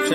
Watch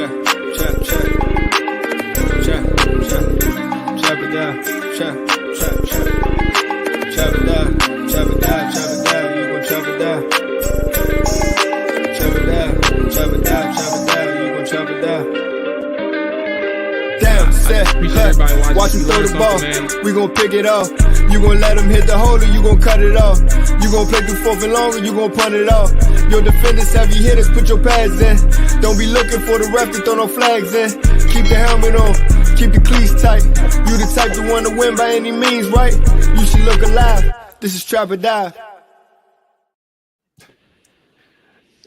him throw the ball, we gon' pick it off. You gon' let him hit the hole or you gon' cut it off. You gon' play through 4th and long or you gon' punt it off. Your defenders, heavy hitters, put your pads in. Don't be looking for the ref to throw no flags in. Keep the helmet on, keep the cleats tight. You the type to want to win by any means, right? You should look alive. This is Trap or Dive.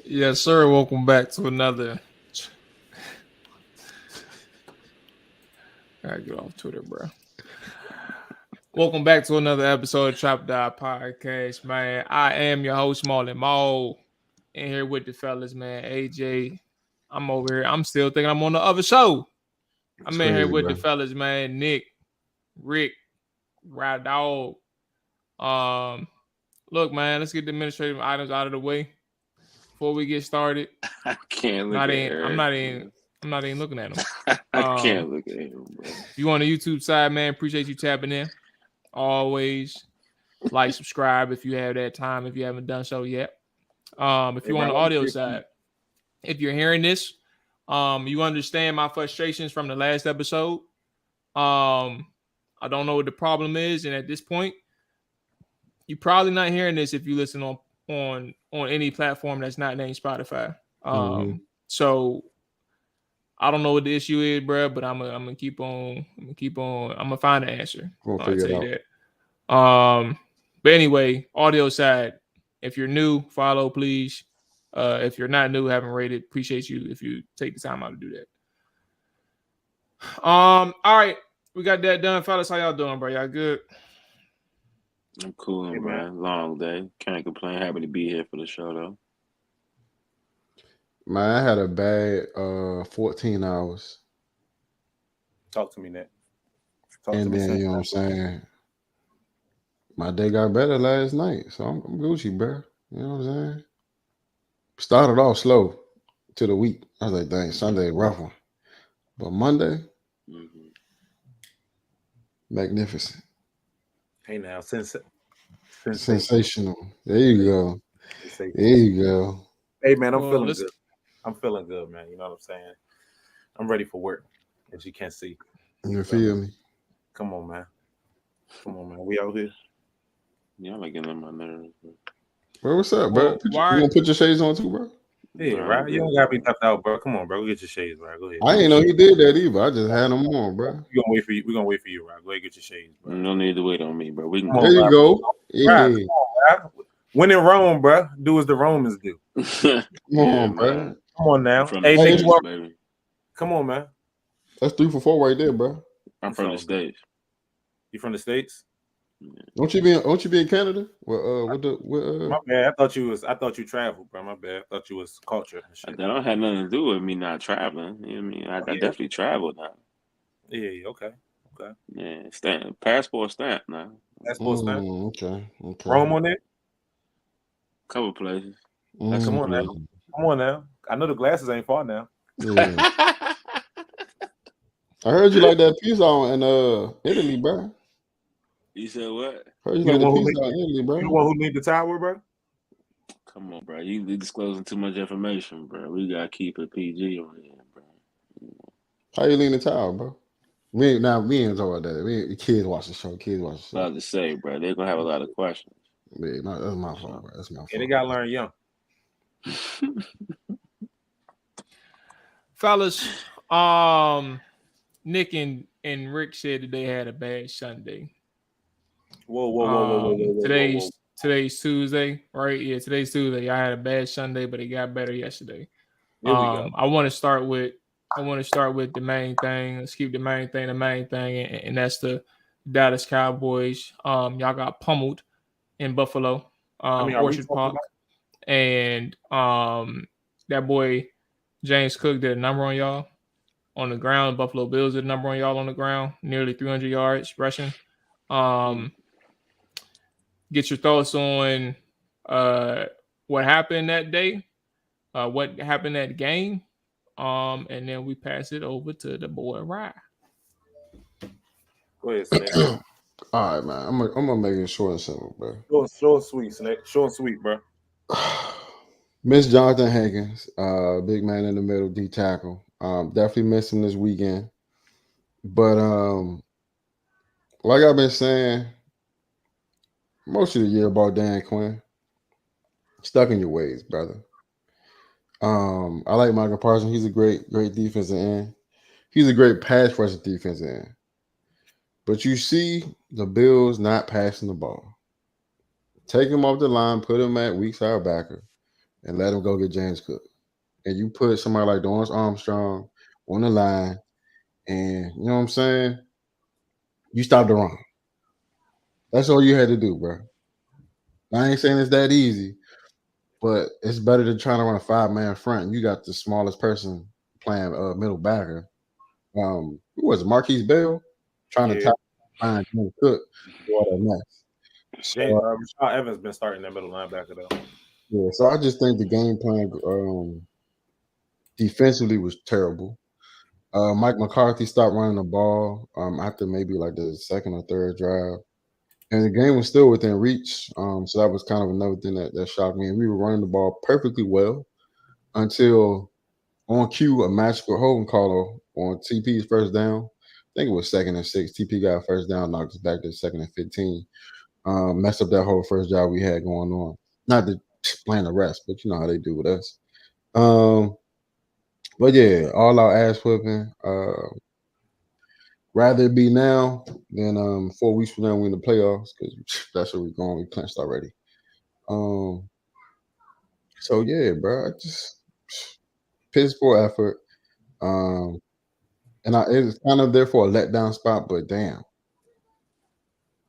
Yes, sir. Welcome back to another. I gotta get off Twitter, bro. Welcome back to another episode of Trap Dive Podcast, man. I am your host, Mual, and here with the fellas, man. AJ, I'm over here. I'm still thinking I'm on the other show. I'm in here with the fellas, man. Nick, Rick, Ride Dog. Look, man, let's get the administrative items out of the way before we get started. I can't look at it. I'm not even looking at him. I can't look at him, bro. If you on the YouTube side, man, appreciate you tapping in. Always like, subscribe if you have that time, if you haven't done so yet. If you're on the audio side, if you're hearing this, you understand my frustrations from the last episode. I don't know what the problem is, and at this point, you're probably not hearing this if you listen on any platform that's not named Spotify. So I don't know what the issue is, bro, but I'm gonna keep on. I'm gonna find the answer. We'll figure it out. That. But anyway, audio side. If you're new, follow, please. If you're not new, haven't rated, appreciate you if you take the time out to do that. All right, we got that done, fellas. How y'all doing, bro? Y'all good? I'm cool, man. Long day. Can't complain. Happy to be here for the show, though. Man, I had a bad 14 hours. Talk to me, Nick. And then, you know what I'm saying? My day got better last night, so I'm Gucci, bro. You know what I'm saying? Started off slow to the week. I was like, dang, Sunday, rough one. But Monday, magnificent. Hey, now, Sensational. There you go. There you go. Hey, man, I'm feeling good. I'm feeling good, man. You know what I'm saying? I'm ready for work, as you can see. You feel me? Come on, man. We out here. Yeah, I'm like getting on my nerves. Bro, what's up, bro? You gonna put your shades on too, bro? Yeah, right. You don't gotta be left out, bro. Come on, bro. Go get your shades, bro. Go ahead. I ain't know he did that either. I just had them on, bro. We're gonna wait for you. We're gonna wait for you, bro. Go ahead, get your shades, bro. No need to wait on me, bro. We can there you go. Yeah. Come on, bro. When in Rome, bro, do as the Romans do. Come on, bro. Come on now. Hey, baby. Come on, man. That's 3 for 4 right there, bro. I'm from the States. You from the States? Yeah. Don't you be in Canada? My bad. I thought you traveled, bro. My bad. I thought you was culture and shit. That don't have nothing to do with me not traveling. You know what I mean? I definitely traveled now. Yeah, okay. Yeah, passport stamp now. Passport stamp. Okay. Rome on there? Couple places. Come on now. I know the glasses ain't far now. Yeah. I heard you like that pizza in Italy, bro. You said what? Heard you like the pizza in Italy, bro. You the one who need the tower, bro? Come on, bro. You disclosing too much information, bro. We gotta keep it PG on here, bro. How you lean the towel, bro? We ain't talking about that. Kids watch the show. About to say, bro, they're gonna have a lot of questions. Yeah, that's my fault, bro. That's my fault. Yeah, they gotta learn young. Fellas, Nick and Rick said that they had a bad Sunday. Whoa. Today's Tuesday, right? Yeah, today's Tuesday. I had a bad Sunday, but it got better yesterday. Here we go. I want to start with the main thing. Let's keep the main thing, and that's the Dallas Cowboys. Y'all got pummeled in Buffalo, Orchard Park, and that boy James Cook did a number on y'all on the ground. Buffalo Bills did a number on y'all on the ground, nearly 300 yards rushing. Get your thoughts on what happened that day, what happened that game, And then we pass it over to the boy Rye. Go ahead, Snake. All right, man. I'm gonna make it short and simple, bro. Short and sweet, Snake. Short and sweet, bro. Miss Jonathan Hankins, big man in the middle, D tackle. Definitely miss him this weekend. But like I've been saying most of the year about Dan Quinn, stuck in your ways, brother. I like Michael Parsons. He's a great defensive end. He's a great pass rushing defensive end. But you see the Bills not passing the ball. Take him off the line, put him at weak side backer, and let him go get James Cook. And you put somebody like Dorrance Armstrong on the line, and you know what I'm saying? You stop the run. That's all you had to do, bro. I ain't saying it's that easy, but it's better than trying to run a 5-man front. And you got the smallest person playing middle backer. Who was it? Marquise Bell trying to find James Cook. What a mess. So, Rashad Evans been starting that middle linebacker though. Yeah, so I just think the game plan defensively was terrible. Mike McCarthy stopped running the ball after maybe like the second or third drive. And the game was still within reach. So that was kind of another thing that shocked me. And we were running the ball perfectly well until on cue, a magical holding call on TP's first down. I think it was 2nd and 6. TP got first down, knocked us back to 2nd and 15. Messed up that whole first drive we had going on. Not to explain the rest, but you know how they do with us. But yeah, all out ass whipping. Rather it be now than 4 weeks from now we in the playoffs, because that's where we're going. We clinched already. So yeah, bro, I just piss poor effort. And it's kind of therefore a letdown spot, but damn,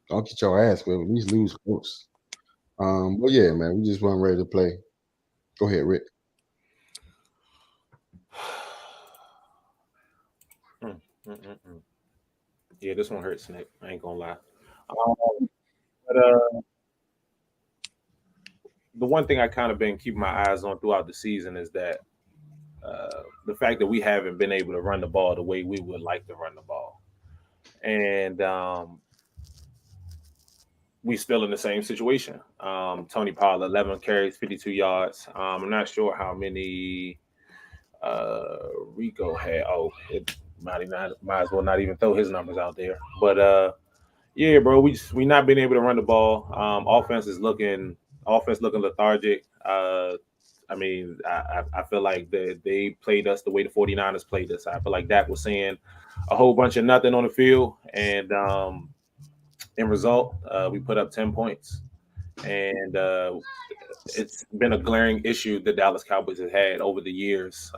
don't get your ass whipped. At least lose close. But yeah, man, we just weren't ready to play. Go ahead, Rick. Yeah, this one hurts, Nick. I ain't gonna lie. The one thing I kind of been keeping my eyes on throughout the season is that the fact that we haven't been able to run the ball the way we would like to run the ball, and we still in the same situation. Tony Pollard, 11 carries, 52 yards. I'm not sure how many Rico had. It might as well not even throw his numbers out there. But yeah, bro, we not been able to run the ball. Offense looking lethargic. I mean, I feel like they played us the way the 49ers played us. I feel like Dak was saying a whole bunch of nothing on the field, and in result, we put up 10 points. And it's been a glaring issue the Dallas Cowboys have had over the years.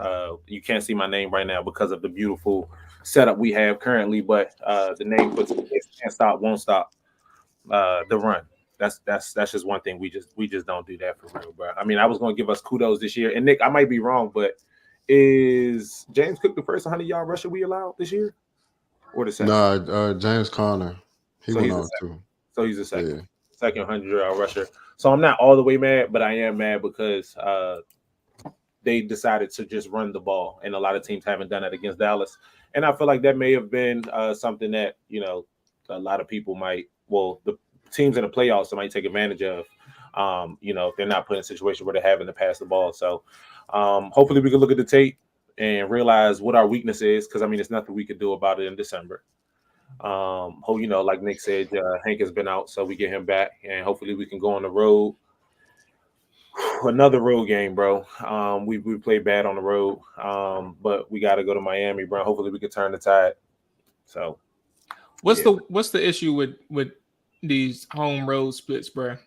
You can't see my name right now because of the beautiful setup we have currently, but the name puts can't stop, won't stop the run. That's just one thing. We just don't do that for real, bro. I mean, I was going to give us kudos this year, and Nick, I might be wrong, but is James Cook the first 100-yard rusher we allowed this year, or the second? No, James Conner. He went off too. So he's the second 100-yard rusher. So I'm not all the way mad, but I am mad because they decided to just run the ball, and a lot of teams haven't done that against Dallas. And I feel like that may have been something that, you know, a lot of people the teams in the playoffs might take advantage of, you know, if they're not put in a situation where they're having to pass the ball. So hopefully we can look at the tape and realize what our weakness is, because, I mean, there's nothing we could do about it in December. You know, like Nick said, Hank has been out, so we get him back, and hopefully we can go on the road. Another road game, bro. We played bad on the road, but we got to go to Miami, bro. Hopefully we can turn the tide. So, what's the issue with these home road splits, bro?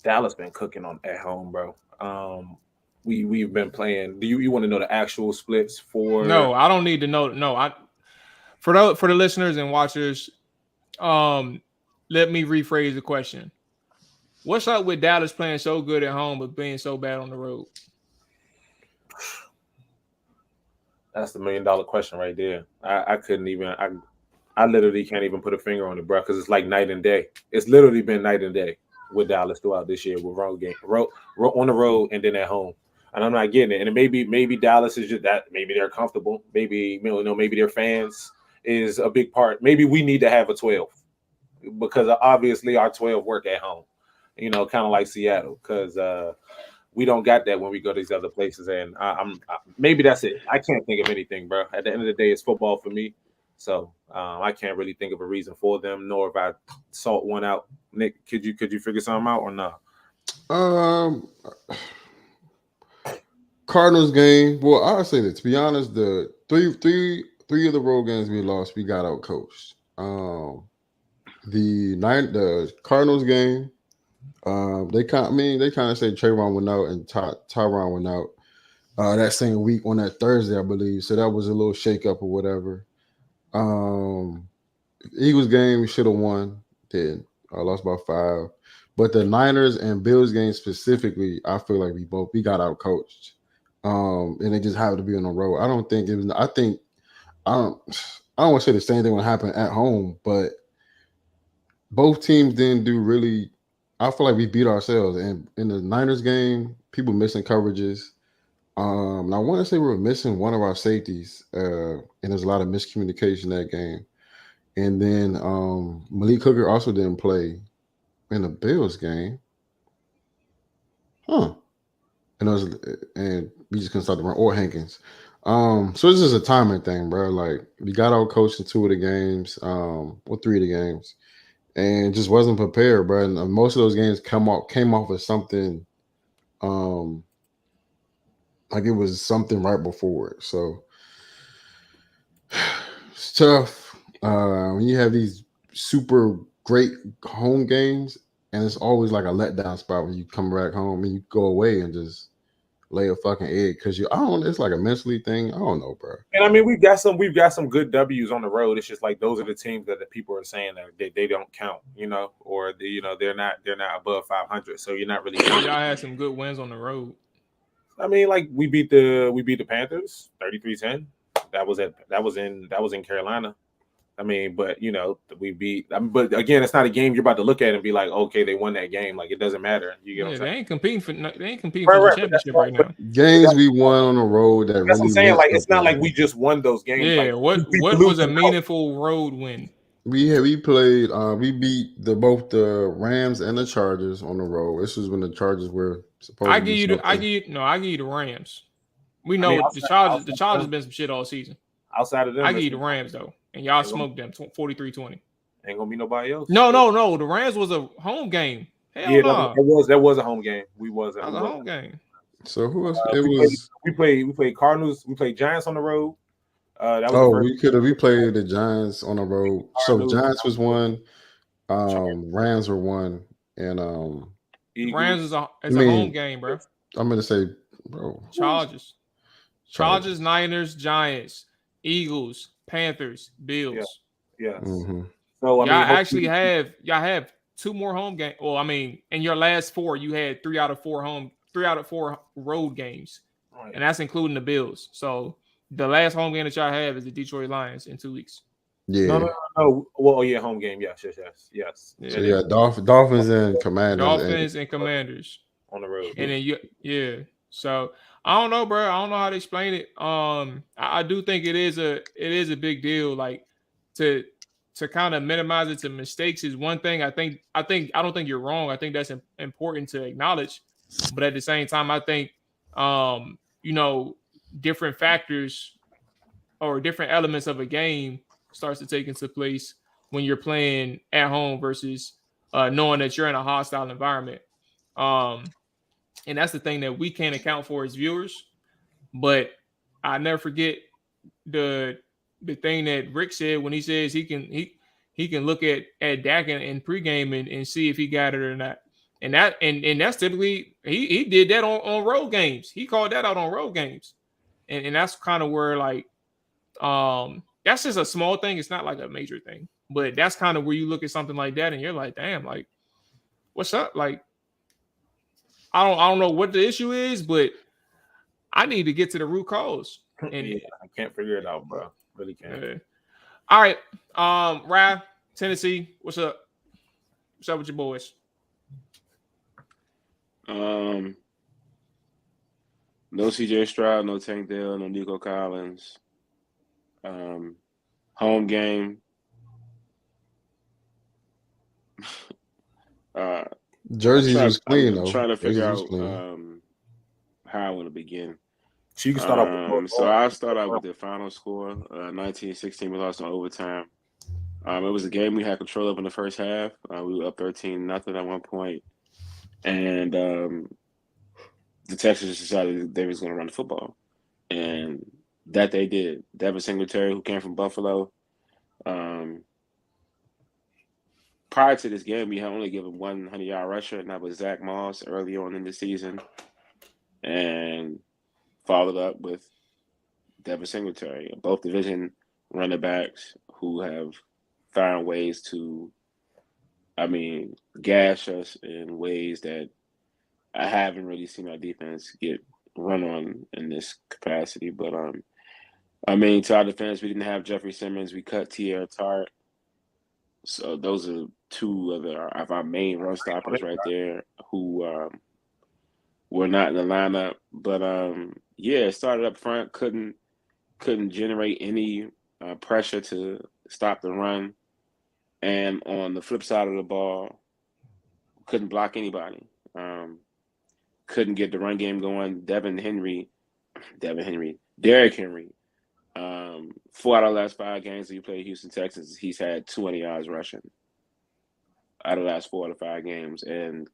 Dallas been cooking at home, bro. We've been playing. Do you want to know the actual splits for? No, I don't need to know. No, for the listeners and watchers, let me rephrase the question. What's up with Dallas playing so good at home but being so bad on the road? That's the $1 million question right there. I couldn't even. I literally can't even put a finger on it, bro, because it's like night and day. It's literally been night and day with Dallas throughout this year with road game, on the road and then at home. and I'm not getting it. And maybe Dallas is just that. Maybe they're comfortable. Maybe maybe their fans is a big part. Maybe we need to have a 12 because obviously our 12 work at home. Kind of like Seattle, because we don't got that when we go to these other places. And maybe that's it. I can't think of anything, bro. At the end of the day, it's football for me. So I can't really think of a reason for them, nor if I salt one out. Nick, could you figure something out or not? Cardinals game. Well, I'll say that, to be honest, the three of the road games we lost, we got out coached. The Cardinals game, they kind of say Trayvon went out and Tyron went out that same week on that Thursday, I believe. So that was a little shakeup or whatever. Eagles game we should have won. Did I lost by 5. But the Niners and Bills game specifically, I feel like we got out coached. And they just happened to be on the road. I don't think it was. I don't want to say the same thing would happen at home, but both teams didn't do really. I feel like we beat ourselves. And in the Niners game, people missing coverages. And I want to say we were missing one of our safeties, and there's a lot of miscommunication that game. And then Malik Hooker also didn't play in the Bills game. And we just couldn't start the run, or Hankins. So it's just a timing thing, bro. Like, we got out coached in 2 of the games, 3 of the games, and just wasn't prepared, bro. And most of those games came off of something, like it was something right before it. So it's tough when you have these super great home games, and it's always like a letdown spot when you come back home and you go away and just lay a fucking egg because it's like a mentally thing. I don't know, bro. And I mean, we've got some good W's on the road. It's just like those are the teams that the people are saying that they don't count, or they're not above 500. So you're not really. Y'all had some good wins on the road. I mean, like we beat the Panthers 33-10. That was in Carolina. I mean, but we beat. But again, it's not a game you're about to look at and be like, okay, they won that game. Like, it doesn't matter. You get what I'm saying? They ain't competing for the championship right now. Games we won on the road that's what I'm saying. Like, it's not like we just won those games. Yeah, like, what was a meaningful road win? We played. We beat both the Rams and the Chargers on the road. This was when the Chargers were supposed. I give you the Rams. We know the Chargers been some shit all season. Outside of them, I give you the Rams though, and y'all smoked them 43-20. Ain't gonna be nobody else. No. The Rams was a home game. Hell yeah, no. That was a home game. That was a home game. So who else? We played Cardinals. We played Giants on the road. We played the Giants on the road. So Giants was 1, Rams were 1, and Rams is a home game, bro. I'm gonna say, bro, Chargers, Niners, Giants, Eagles, Panthers, Bills. Yeah. Mm-hmm. So y'all have 2 more home games. Well, I mean, in your last 4, you had 3 out of 4 road games, right. And that's including the Bills. So the last home game that y'all have is the Detroit Lions in 2 weeks. Yeah. No. Well, yeah, home game. Yes. Yeah. So yeah, Dolphins and Commanders. Commanders on the road. And then So I don't know, bro. I don't know how to explain it. I do think it is a big deal. Like to kind of minimize it to mistakes is one thing. I don't think you're wrong. I think that's important to acknowledge. But at the same time, I think different factors or different elements of a game starts to take into place when you're playing at home versus knowing that you're in a hostile environment. And that's the thing that we can't account for as viewers. But I never forget the thing that Rick said when he says he can look at Dak in pregame and see if he got it or not. And that's typically he did that on road games. He called that out on road games. And that's kind of where that's just a small thing. It's not like a major thing. But that's kind of where you look at something like that and you're like, damn, like, what's up? Like, I don't know what the issue is, but I need to get to the root cause. And I can't figure it out, bro. Really can't. Yeah. All right. Ryan, Tennessee, what's up? What's up with your boys? No CJ Stroud, no Tank Dell, no Nico Collins. Home game. Jerseys was clean I'm though. trying to figure Jerseys was out clean. how I want to begin. So you can start off. So I'll start out with the final score. 19-16 we lost in overtime. It was a game we had control of in the first half. We were up 13-0 at one point. And the Texans decided they was going to run the football. And that they did. Devin Singletary, who came from Buffalo, prior to this game, we had only given 100-yard rusher, and that was Zach Moss early on in the season. And followed up with Devin Singletary, both division running backs who have found ways to, gash us in ways that I haven't really seen our defense get run on in this capacity. But, to our defense, we didn't have Jeffrey Simmons. We cut Tierra Tart. So those are two of our main run stoppers right there who were not in the lineup. But, it started up front, couldn't generate any pressure to stop the run. And on the flip side of the ball, couldn't block anybody. Couldn't get the run game going. Derrick Henry, 4 out of the last 5 games that he played Houston Texans, he's had 200 yards rushing out of the last 4 out of 5 games. And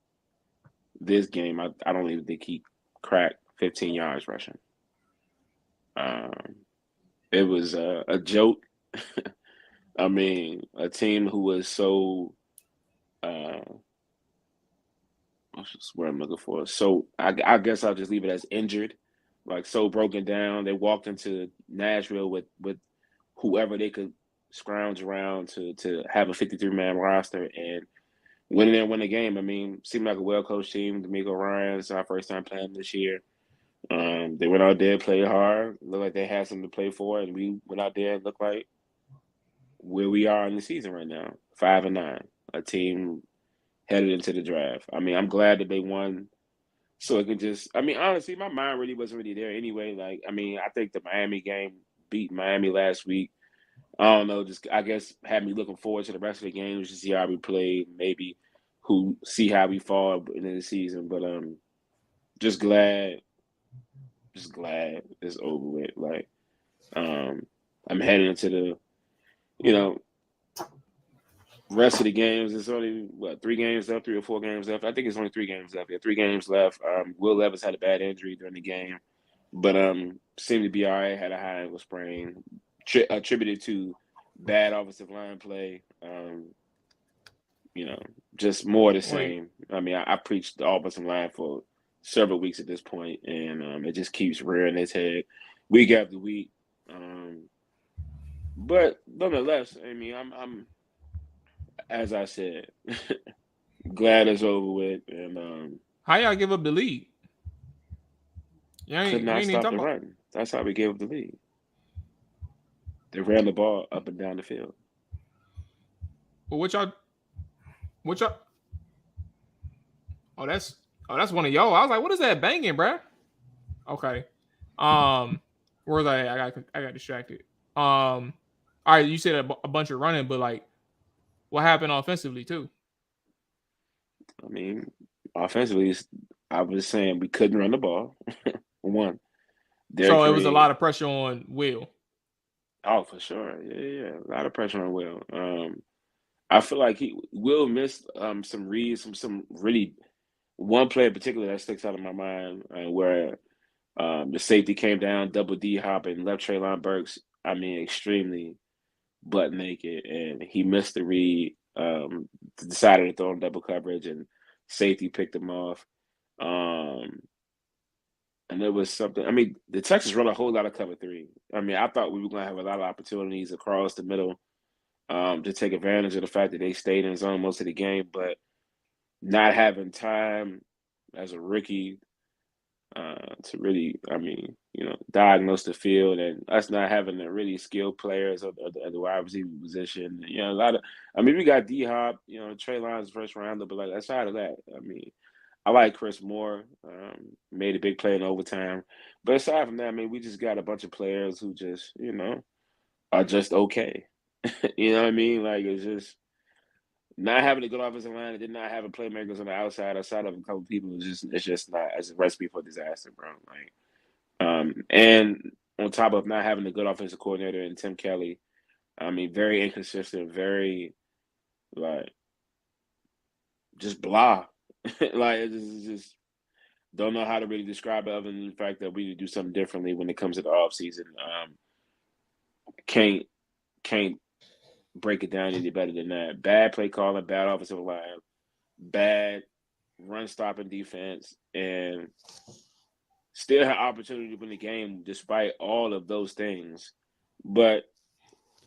this game, I don't even think he cracked 15 yards rushing. It was a joke. A team who was so what's the word I'm looking for? So I guess I'll just leave it as injured, like so broken down. They walked into Nashville with whoever they could scrounge around to have a 53-man roster and win in there, win the game. Seemed like a well-coached team. D'Amico Ryans, our first time playing this year. They went out there, played hard, looked like they had something to play for, and we went out there and looked like where we are in the season right now, 5-9, a team headed into the draft. I'm glad that they won, so it can just. Honestly, my mind really wasn't really there anyway. I think the Miami game beat Miami last week. I don't know, just I guess had me looking forward to the rest of the games to see how we played, maybe see how we fall in the season. But just glad it's over with. I'm heading into the rest of the games. It's only 3 games left, 3 or 4 games left. I think it's only 3 games left. Yeah, 3 games left. Will Levis had a bad injury during the game, but seemed to be all right. Had a high ankle sprain, attributed to bad offensive line play. Just more the same. I preached the offensive line for several weeks at this point, and it just keeps rearing its head week after week. But nonetheless, I'm as I said, glad it's over with. And how y'all give up the lead? Could not stop the run. That's how we gave up the lead. They ran the ball up and down the field. Well, what y'all? Oh, that's one of y'all. I was like, what is that banging, bruh? Okay. Where was I? I got distracted. All right, you said a bunch of running, but what happened offensively too? Offensively, I was saying we couldn't run the ball. One. So it was a lot of pressure on Will. Oh, for sure. Yeah. A lot of pressure on Will. I feel like Will missed some reads, some really one play in particular that sticks out of my mind where the safety came down, double D hop and left Treylon Burks, extremely butt naked, and he missed the read, decided to throw in double coverage, and safety picked him off. And there was something. The Texans run a whole lot of cover 3. I thought we were going to have a lot of opportunities across the middle to take advantage of the fact that they stayed in zone most of the game, but not having time as a rookie to really, diagnose the field, and us not having the really skilled players at the wide receiver position. A lot of, we got D Hop, Treylon's first rounder, but outside of that, I like Chris Moore. Made a big play in overtime. But aside from that, I mean, we just got a bunch of players who just, are just okay. You know what I mean? Like, it's just not having a good offensive line and then not having playmakers on the outside of a couple people it's just not as a recipe for disaster, bro. Like, and on top of not having a good offensive coordinator in Tim Kelly, I mean, very inconsistent, very like just blah. Like it's just don't know how to really describe it other than the fact that we need to do something differently when it comes to the offseason. Can't break it down any better than that. Bad play calling, bad offensive line, bad run stopping defense, and still had opportunity to win the game despite all of those things. But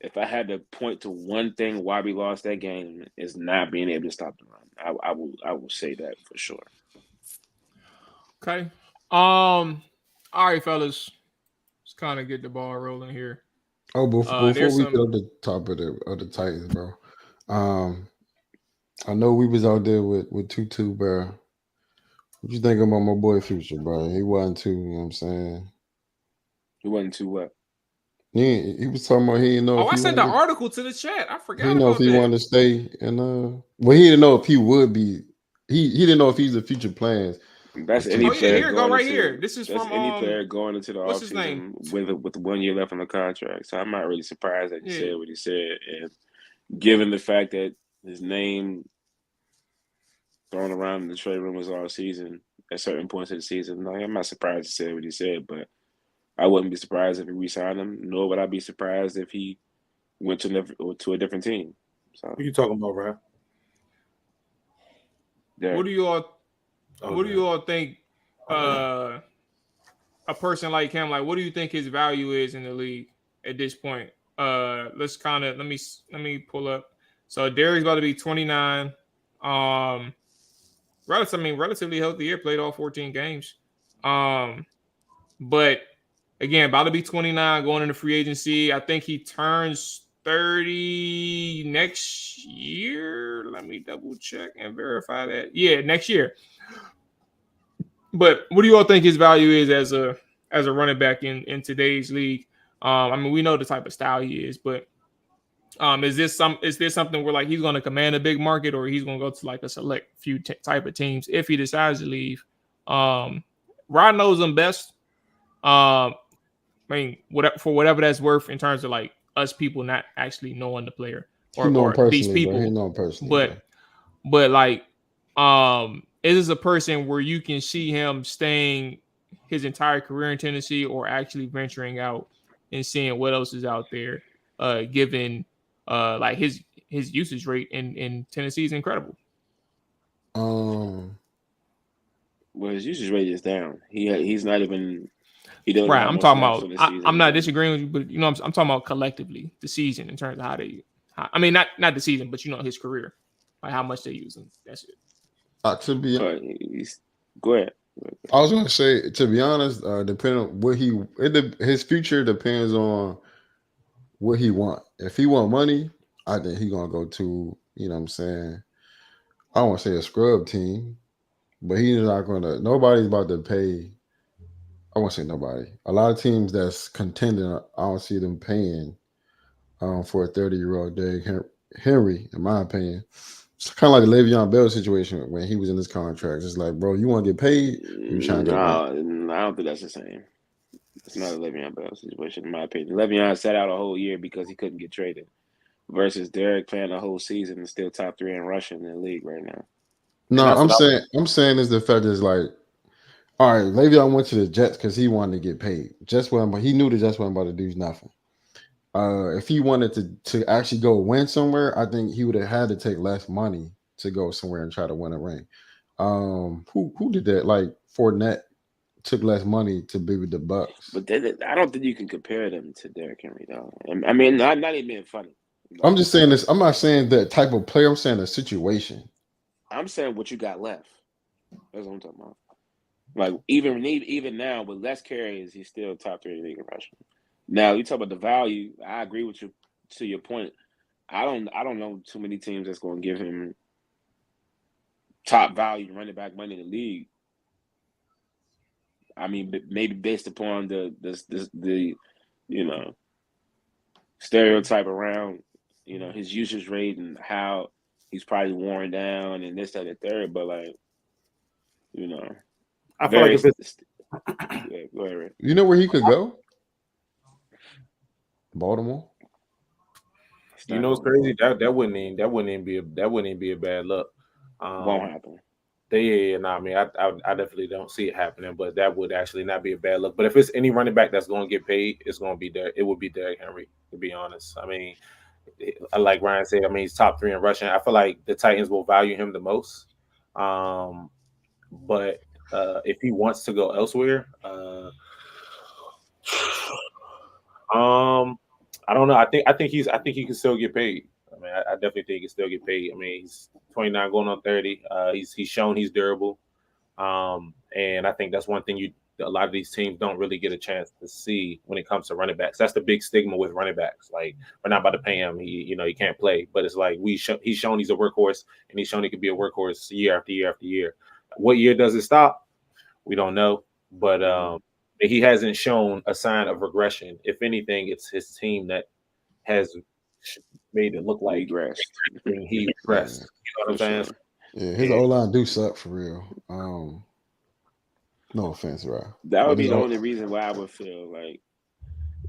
if I had to point to one thing why we lost that game is not being able to stop the run. I will say that for sure. Okay. All right, fellas. Let's kind of get the ball rolling here. Oh, before we get up the top of the Titans, bro. I know we was out there with Tutu, bro. What you think about my boy Future, bro? He wasn't too, you know what I'm saying? He wasn't too what? He was talking about he didn't know. Oh, I sent the article to the chat. I forgot. He didn't know if he wanted to stay, and well, he didn't know if he would be. He didn't know if he's the future plans. That's any player. Here, go right here. This is from any player going into the offseason with 1 year left on the contract. So I'm not really surprised that he said what he said, and given the fact that his name thrown around in the trade rumors all season at certain points of the season, like, I'm not surprised he said what he said, but I wouldn't be surprised if he re-signed him, nor would I be surprised if he went to a different team. So, what are you talking about, Ryan? Yeah. What do you all think? A person like him, like, what do you think his value is in the league at this point? Let's kind of let me pull up. So Derek's about to be 29. Relatively healthy year, played all 14 games. But again, about to be 29, going into free agency. I think he turns 30 next year. Let me double check and verify that. Yeah, next year. But what do you all think his value is as a running back in today's league? I mean, we know the type of style he is, but is this something where like he's going to command a big market, or he's going to go to like a select few type of teams if he decides to leave? Rod knows him best. I mean, for whatever that's worth in terms of like us people not actually knowing the player or these people. He know him personally, but like, is this a person where you can see him staying his entire career in Tennessee, or actually venturing out and seeing what else is out there? Given like his usage rate in Tennessee is incredible. Well, his usage rate is down. He's not even. He doesn't. Right. I'm talking about. I'm not disagreeing with you, but I'm talking about collectively the season in terms of how they. I mean, not the season, but his career, like how much they use him. That's it. To be go ahead. I was going to say, to be honest, depending on what his future depends on what he want. If he want money, I think he's gonna go to, you know what I'm saying, I don't want to say a scrub team, but he's not gonna. Nobody's about to pay. I won't say nobody. A lot of teams that's contending, I don't see them paying for a 30-year-old Derrick Henry, in my opinion. It's kind of like the Le'Veon Bell situation when he was in his contract. It's like, bro, you want to get paid? You trying to get paid? I don't think that's the same. It's not a Le'Veon Bell situation, in my opinion. Le'Veon sat out a whole year because he couldn't get traded, versus Derrick playing the whole season and still top 3 in rushing in the league right now. No, I'm saying is the fact is like, all right, Le'Veon went to the Jets because he wanted to get paid. He knew the Jets weren't about to do nothing. If he wanted to actually go win somewhere, I think he would have had to take less money to go somewhere and try to win a ring. Who did that? Like Fournette took less money to be with the Bucks. But I don't think you can compare them to Derrick Henry, though. I mean, not even being funny. I'm just saying this. I'm not saying that type of player. I'm saying the situation. I'm saying what you got left. That's what I'm talking about. Like even now with less carries, he's still top 3 in the league in rushing. Now you talk about the value. I agree with you to your point. I don't know too many teams that's going to give him top value running back money in the league. I mean, maybe based upon the stereotype around, his usage rate and how he's probably worn down and this, that, and third. But like, I feel like if it's yeah, go ahead, Ray. You know where he could go? Baltimore. it's crazy. That wouldn't even be a bad look. Won't happen. I mean, I definitely don't see it happening, but that would actually not be a bad look. But if it's any running back that's going to get paid, it's going to be there. It would be Derrick Henry, to be honest. I mean, like Ryan said, I mean, he's top 3 in rushing. I feel like the Titans will value him the most. But if he wants to go elsewhere, I don't know. I think he can still get paid. I mean, I definitely think he can still get paid. I mean, he's 29 going on 30. He's shown he's durable. And I think that's one thing a lot of these teams don't really get a chance to see when it comes to running backs. That's the big stigma with running backs. Like, we're not about to pay him. He can't play. But it's like he's shown he's a workhorse, and he's shown he can be a workhorse year after year after year. What year does it stop? We don't know. But he hasn't shown a sign of regression. If anything, it's his team that has made it look like he regressed. You know what I'm saying? Yeah, his O-line do suck for real. No offense, Rob. That would be the only reason why I would feel like,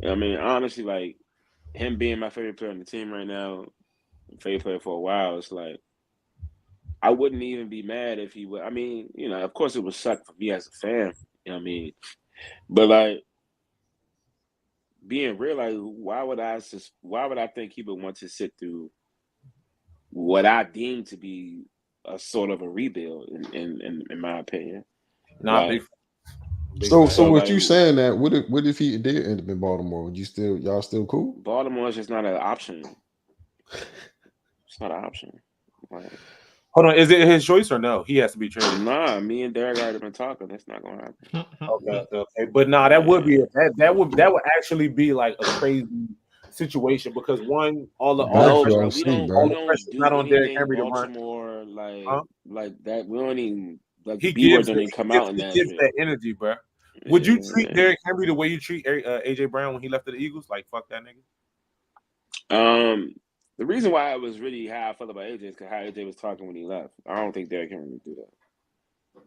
I mean, honestly, like him being my favorite player on the team right now, favorite player for a while, it's like I wouldn't even be mad if he would. I mean, of course it would suck for me as a fan. You know what I mean? But like being real, like why would I think he would want to sit through what I deem to be a sort of a rebuild in my opinion? So what you saying that what if he did end up in Baltimore? Would y'all still cool? Baltimore is just not an option. It's not an option. Like, hold on, is it his choice or no? He has to be traded. Nah, me and Derek already been talking. That's not gonna happen. Okay. But nah, that would be that would actually be like a crazy situation because one, all the pressure not on Derrick Henry to run. Baltimore, like that. We don't even like he gives come out in that energy, bro. Would you treat Derrick Henry the way you treat AJ Brown when he left the Eagles? Like fuck that nigga. The reason why I was really how I felt about AJ is because how AJ was talking when he left. I don't think Derrick Henry would do that.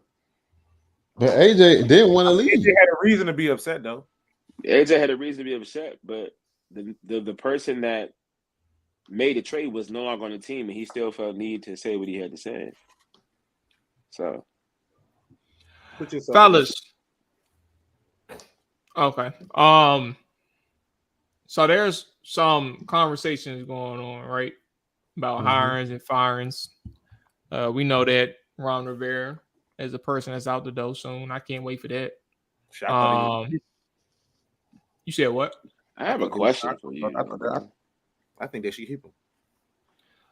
But AJ didn't want to leave. AJ had a reason to be upset, though. AJ had a reason to be upset, but the person that made the trade was no longer on the team, and he still felt need to say what he had to say. So, fellas, okay. So there's some conversations going on, right, about hirings and firings. We know that Ron Rivera is a person that's out the door soon. I can't wait for that. You said what? I have a question for you. I think they should keep him.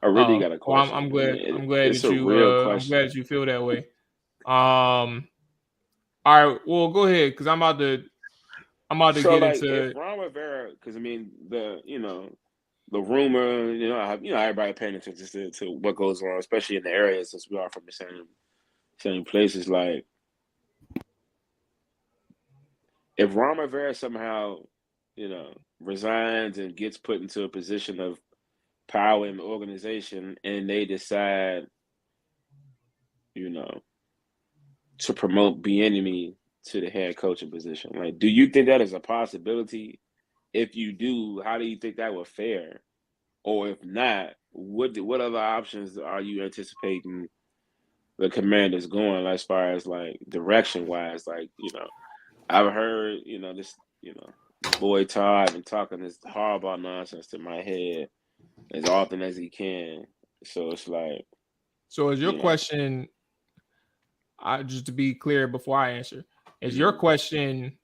I really got a question. I'm glad that you feel that way. All right, well, go ahead because I'm about to get into if Ron Rivera, because I mean the rumor, everybody paying attention to what goes on, especially in the area since we are from the same places. Like, if Ron Rivera somehow, resigns and gets put into a position of power in the organization, and they decide, to promote Bieniemy to the head coaching position, like, do you think that is a possibility? If you do, how do you think that would fare? Or if not, what other options are you anticipating the Commanders going as far as like direction wise? Like, I've heard, this, boy Todd been talking this Harbaugh nonsense to my head as often as he can. So it's like, so is your question? Just to be clear before I answer, is your question?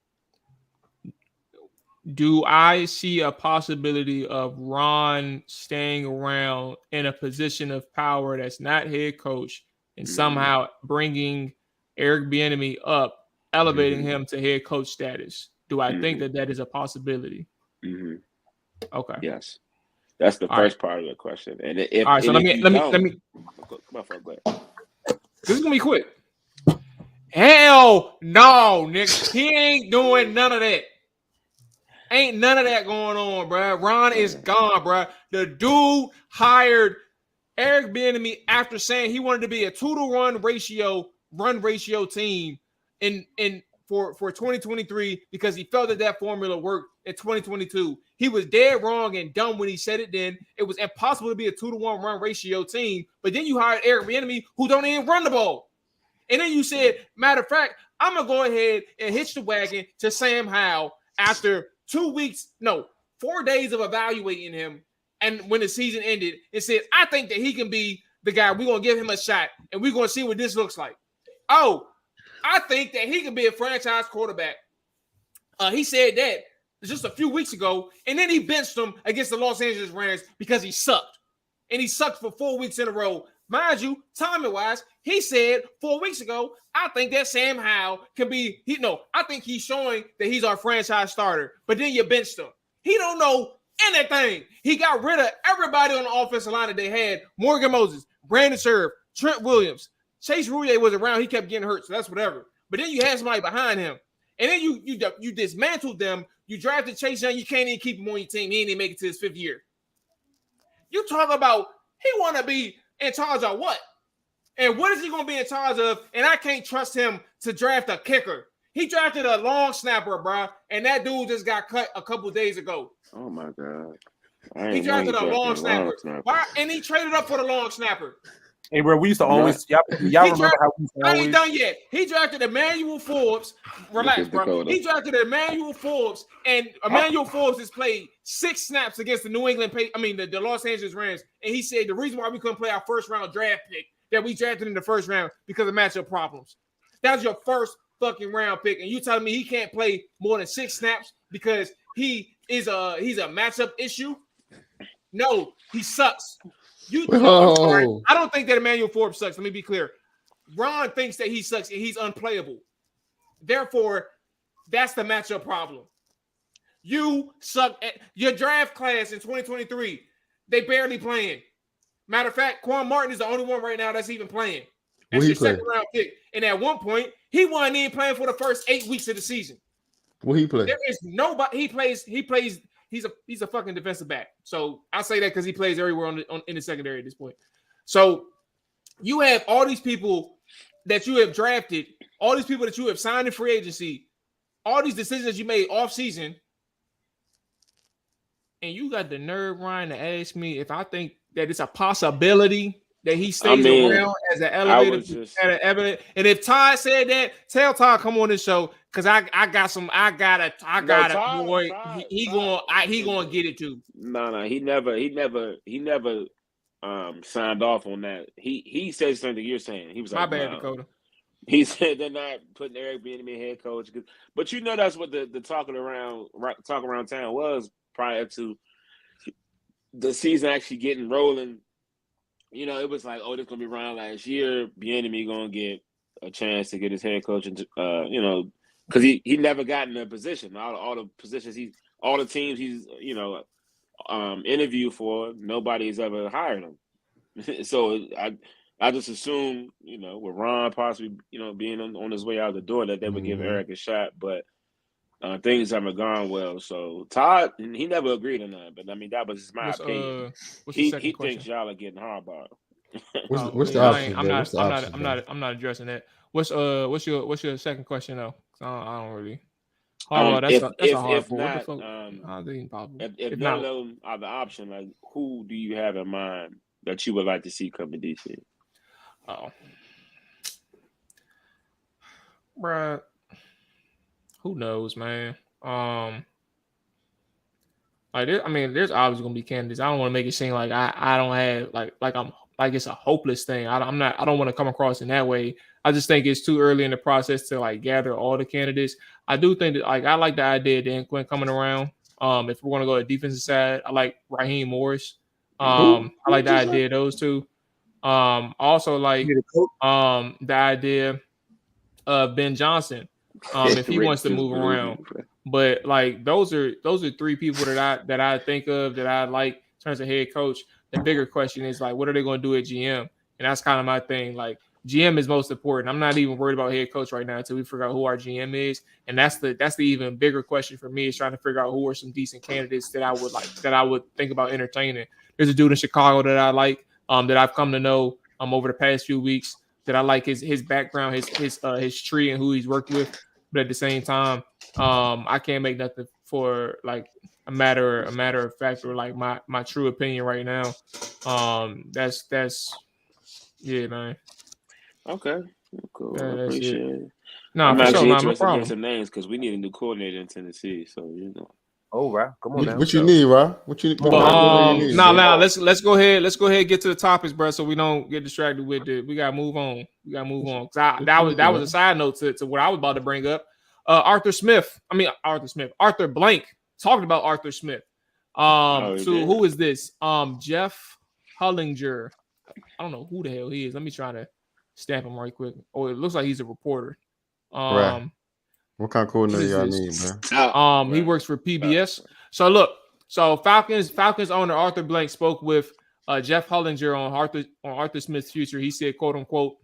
Do I see a possibility of Ron staying around in a position of power that's not head coach and somehow bringing Eric Bieniemy up, elevating him to head coach status? Do I think that is a possibility? Okay. Yes. That's the first part of the question. And if all right, so let me come on, go ahead. This is gonna be quick. Hell no, nigga. He ain't doing none of that. Ain't none of that going on, bro. Ron is gone, bro. The dude hired Eric Bieniemy after saying he wanted to be a 2-to-1 run ratio team for 2023 because he felt that formula worked in 2022. He was dead wrong and dumb when he said it then. It was impossible to be a 2-to-1 run ratio team. But then you hired Eric Bieniemy who don't even run the ball. And then you said, matter of fact, I'm going to go ahead and hitch the wagon to Sam Howell after 4 days of evaluating him. And when the season ended, it said, I think that he can be the guy. We're going to give him a shot, and we're going to see what this looks like. Oh, I think that he can be a franchise quarterback. He said that just a few weeks ago, and then he benched him against the Los Angeles Rams because he sucked. And he sucked for 4 weeks in a row. Mind you, timing-wise, he said 4 weeks ago, I think that Sam Howell can be, I think he's showing that he's our franchise starter. But then you benched him. He don't know anything. He got rid of everybody on the offensive line that they had. Morgan Moses, Brandon Scherf, Trent Williams. Chase Roullier was around. He kept getting hurt, so that's whatever. But then you had somebody behind him. And then you dismantled them. You drafted Chase Young. You can't even keep him on your team. He ain't even make it to his 5th year. You talk about he want to be in charge of what? And what is he going to be in charge of? And I can't trust him to draft a kicker. He drafted a long snapper, bro, and that dude just got cut a couple days ago. Oh, my God. He drafted a long snapper. Why? And he traded up for the long snapper. Hey, bro, we used to always y'all remember how we used to I ain't done yet. He drafted Emmanuel Forbes. Relax, bro. He drafted Emmanuel Forbes, and Emmanuel Forbes has played 6 snaps against the the Los Angeles Rams. And he said the reason why we couldn't play our first-round draft pick that we drafted in the first round because of matchup problems. That was your first fucking round pick, and you telling me he can't play more than 6 snaps because he's a matchup issue? No, he sucks. I don't think that Emmanuel Forbes sucks. Let me be clear. Ron thinks that he sucks and he's unplayable. Therefore, that's the matchup problem. You suck at your draft class in 2023. They barely playing. Matter of fact, Quan Martin is the only one right now that's even playing. That's your second round pick. And at one point, he wasn't even playing for the first 8 weeks of the season. Will he play? There is nobody. He plays. He's a fucking defensive back. So I say that because he plays everywhere in the secondary at this point. So you have all these people that you have drafted, all these people that you have signed in free agency, all these decisions that you made off season, and you got the nerve, Ryan, to ask me if I think that it's a possibility that he stays around as an elevator. And if Todd said that, tell Todd come on this show because I got a boy. He gonna get it too. No, he never signed off on that. He said something you're saying. He was like, my bad, Dakota. He said they're not putting Eric Bieniemy head coach, but that's what the talk around town was prior to the season actually getting rolling. It was like, oh, this gonna be Ron last year. Bieniemy gonna get a chance to get his head coach, because he never got in a position. All the positions all the teams he's interviewed for, nobody's ever hired him. So I just assumed, with Ron possibly, being on his way out the door, that they would give Eric a shot, but things haven't gone well. So Todd, he never agreed on that, but that was just my opinion. He thinks y'all are getting hardball. What's the option? I'm not addressing that. What's your second question though? I don't really. Hardball. That's a hard one. If none of them are the option, like who do you have in mind that you would like to see come to DC? Oh, bruh. Who knows, man? There's obviously gonna be candidates. I don't want to make it seem like I don't have like I'm like it's a hopeless thing. I don't want to come across in that way. I just think it's too early in the process to gather all the candidates. I do think that I like the idea of Dan Quinn coming around. If we're gonna go to the defensive side, I like Raheem Morris. I like the idea of those two. Also like the idea of Ben Johnson. If he wants to move around, but those are 3 people that I think of that I like in terms of head coach. The bigger question is what are they going to do at GM? And that's kind of my thing. GM is most important. I'm not even worried about head coach right now until we figure out who our GM is, and that's the even bigger question for me is trying to figure out who are some decent candidates that I would think about entertaining. There's a dude in Chicago that I like, that I've come to know over the past few weeks, that I like his background, his tree, and who he's worked with. But at the same time, I can't make nothing for like a matter of fact or like my true opinion right now. That's yeah, man. Okay, cool. Yeah, I appreciate it. No, I'm for actually sure, man. No interested in problem. hearing some names because we need a new coordinator in Tennessee. So Oh, right. Come on now. What you need, Rob? What you need? Now let's go ahead and get to the topics, bro, so we don't get distracted with it. We gotta move on. That was a side note to what I was about to bring up. Arthur Blank talked about Arthur Smith. Who is this? Jeff Hullinger. I don't know who the hell he is. Let me try to stamp him right quick. Oh, it looks like he's a reporter. Right. What kind of coordinator y'all need, man? He works for PBS. So look, Falcons owner Arthur Blank spoke with Jeff Hullinger on Arthur Smith's future. He said, "quote unquote,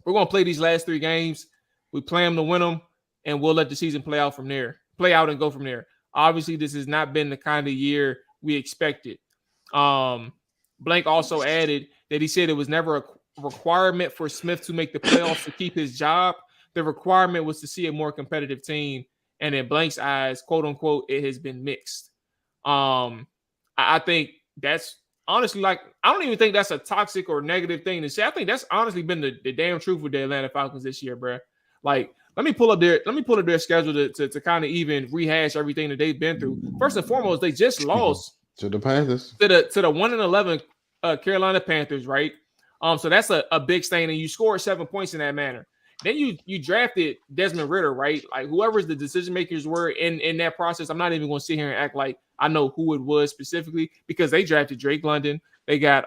we're gonna play these last 3 games. We plan them to win them, and we'll let the season play out and go from there. Obviously, this has not been the kind of year we expected." Blank also added that he said it was never a requirement for Smith to make the playoffs to keep his job. The requirement was to see a more competitive team. And in Blank's eyes, quote unquote, it has been mixed. I think that's honestly I don't even think that's a toxic or negative thing to say. I think that's honestly been the damn truth with the Atlanta Falcons this year, bro. Like, let me pull up their schedule to kind of even rehash everything that they've been through. First and foremost, they just lost to the Panthers, to the 1-11 Carolina Panthers, right? So that's a big stain, and you scored 7 points in that manner. Then you drafted Desmond Ridder, right? Like, whoever's the decision makers were in that process, I'm not even going to sit here and act like I know who it was specifically, because they drafted Drake London, they got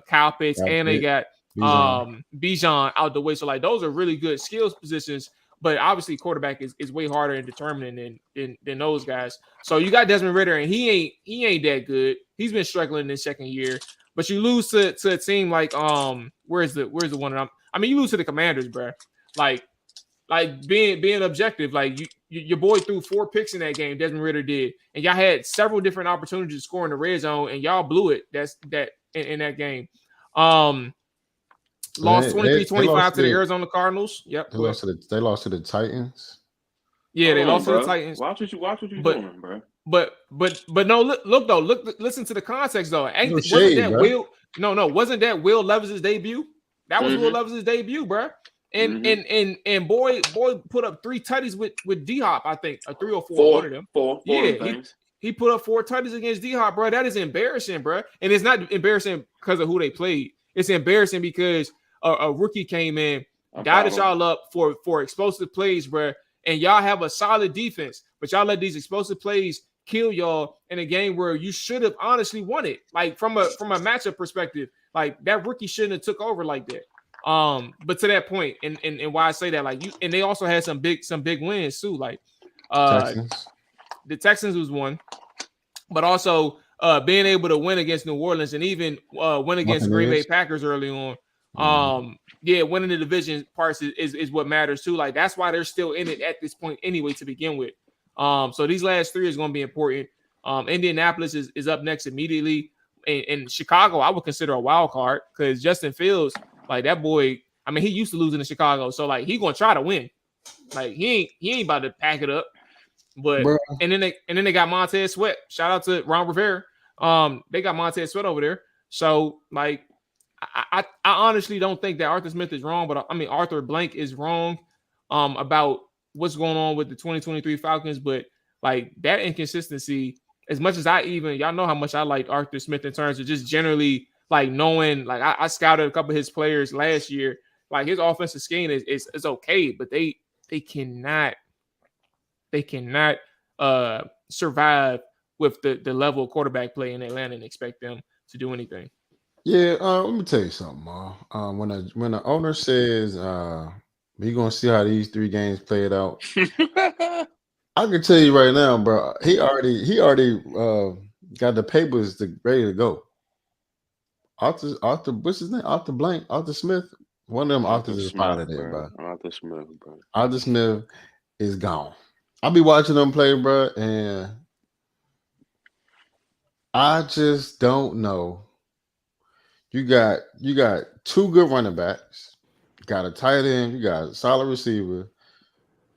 Kyle Pitts, and they got Bijan out the way. So like, those are really good skills positions. But obviously, quarterback is way harder and determining than those guys. So you got Desmond Ridder, and he ain't that good. He's been struggling in his second year. But you lose to a team like where's the one? You lose to the Commanders, bro. Like being objective, like your boy threw 4 picks in that game. Desmond Ridder did, and y'all had several different opportunities to score in the red zone, and y'all blew it. That's in that game. Lost 23-25 to the Arizona Cardinals. Yep. They lost to the Titans. Yeah, they lost to the Titans. Watch what you doing, bro. But no, listen to the context though. Wasn't that Will Levis' debut? That was Will Levis' debut, bro. And boy put up 3 tutties with D-Hop, I think, or 3 or 4. One of them. Four. He put up 4 tutties against D-Hop, bro. That is embarrassing, bro. And it's not embarrassing because of who they played. It's embarrassing because a rookie came in, guided y'all up for explosive plays, bro. And y'all have a solid defense, but y'all let these explosive plays kill y'all in a game where you should have honestly won it. Like, from a matchup perspective, like, that rookie shouldn't have took over like that. But to that point, and why I say that, like, and they also had some big wins too. Like, the Texans was one, but also being able to win against New Orleans and even win against Green Bay Packers early on. Winning the division parts is what matters too. Like, that's why they're still in it at this point anyway to begin with. So these last 3 is going to be important. Indianapolis is up next immediately, and Chicago I would consider a wild card because Justin Fields, like, that boy, he used to losing in Chicago, so like, he gonna try to win. Like, he ain't about to pack it up. But and then they got Montez Sweat. Shout out to Ron Rivera. They got Montez Sweat over there. So like, I honestly don't think that Arthur Smith is wrong, but Arthur Blank is wrong about what's going on with the 2023 Falcons. But like, that inconsistency, as much as y'all know how much I like Arthur Smith in terms of just generally like knowing, like, I scouted a couple of his players last year. Like, his offensive scheme is okay, but they cannot survive with the level of quarterback play in Atlanta and expect them to do anything. Yeah, let me tell you something, Ma. When the owner says we're gonna see how these 3 games played out, I can tell you right now, bro. He already got the papers ready to go. Arthur, what's his name? Arthur Smith One of them options is Smith, out of there, bro. Arthur Smith, bro. Arthur Smith is gone. I'll be watching them play, bro, and I just don't know. You got two good running backs, got a tight end, you got a solid receiver.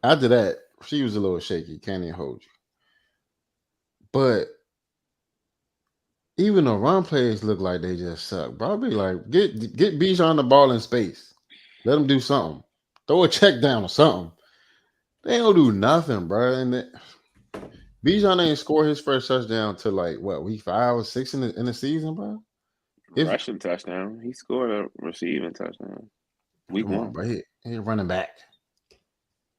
After that, she was a little shaky. Can't even hold you. But even the run plays look like they just suck. Bro, I'll be like, get Bijan the ball in space. Let him do something. Throw a check down or something. They don't do nothing, bro. And Bijan ain't scored his first touchdown till like what, week 5 or 6 in the season, bro. Rushing touchdown. He scored a receiving touchdown. Week 1, bro. He running back. He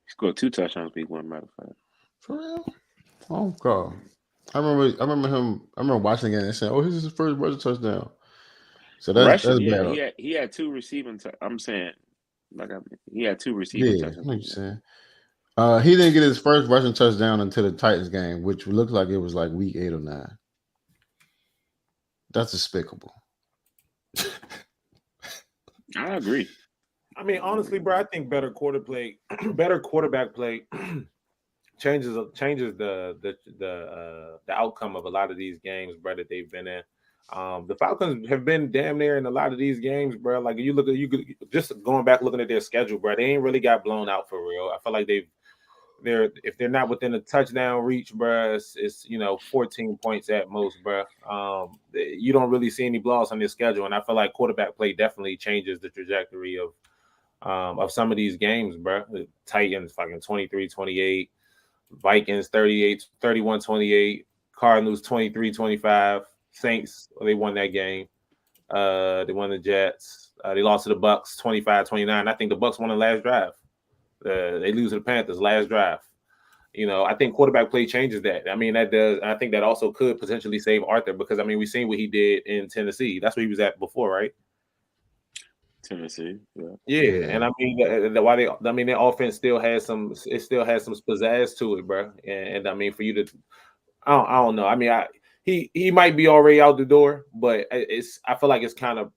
scored 2 touchdowns week 1, matter of fact. For real? Oh God. I remember watching it and saying, "Oh, this is his first rushing touchdown." So that's bad. He had 2 receiving. I'm saying, he had 2 receiving touchdowns. Like you're saying. He didn't get his first rushing touchdown until the Titans game, which looked like it was like week 8 or 9. That's despicable. I agree. I mean, honestly, bro, I think better quarterback play changes the outcome of a lot of these games, bro, that they've been in. The Falcons have been damn near in a lot of these games, bro. Like you just going back looking at their schedule, bro. They ain't really got blown out for real. I feel like if they're not within a touchdown reach, bro, it's 14 points at most, bro. You don't really see any blowouts on their schedule, and I feel like quarterback play definitely changes the trajectory of some of these games, bro. The Titans fucking 23-28. Vikings 31-28, Cardinals 23-25, Saints, they won that game. They won the Jets. They lost to the Bucks 25-29. I think the Bucks won the last drive. They lose to the Panthers last drive. I think quarterback play changes that. I mean, that does. I think that also could potentially save Arthur because, I mean, we've seen what he did in Tennessee. That's where he was at before, right? Tennessee, yeah, and I mean, their offense still has some pizzazz to it, bro. And I mean, for you to, I don't know. I mean, he might be already out the door, but I feel like it's kind of,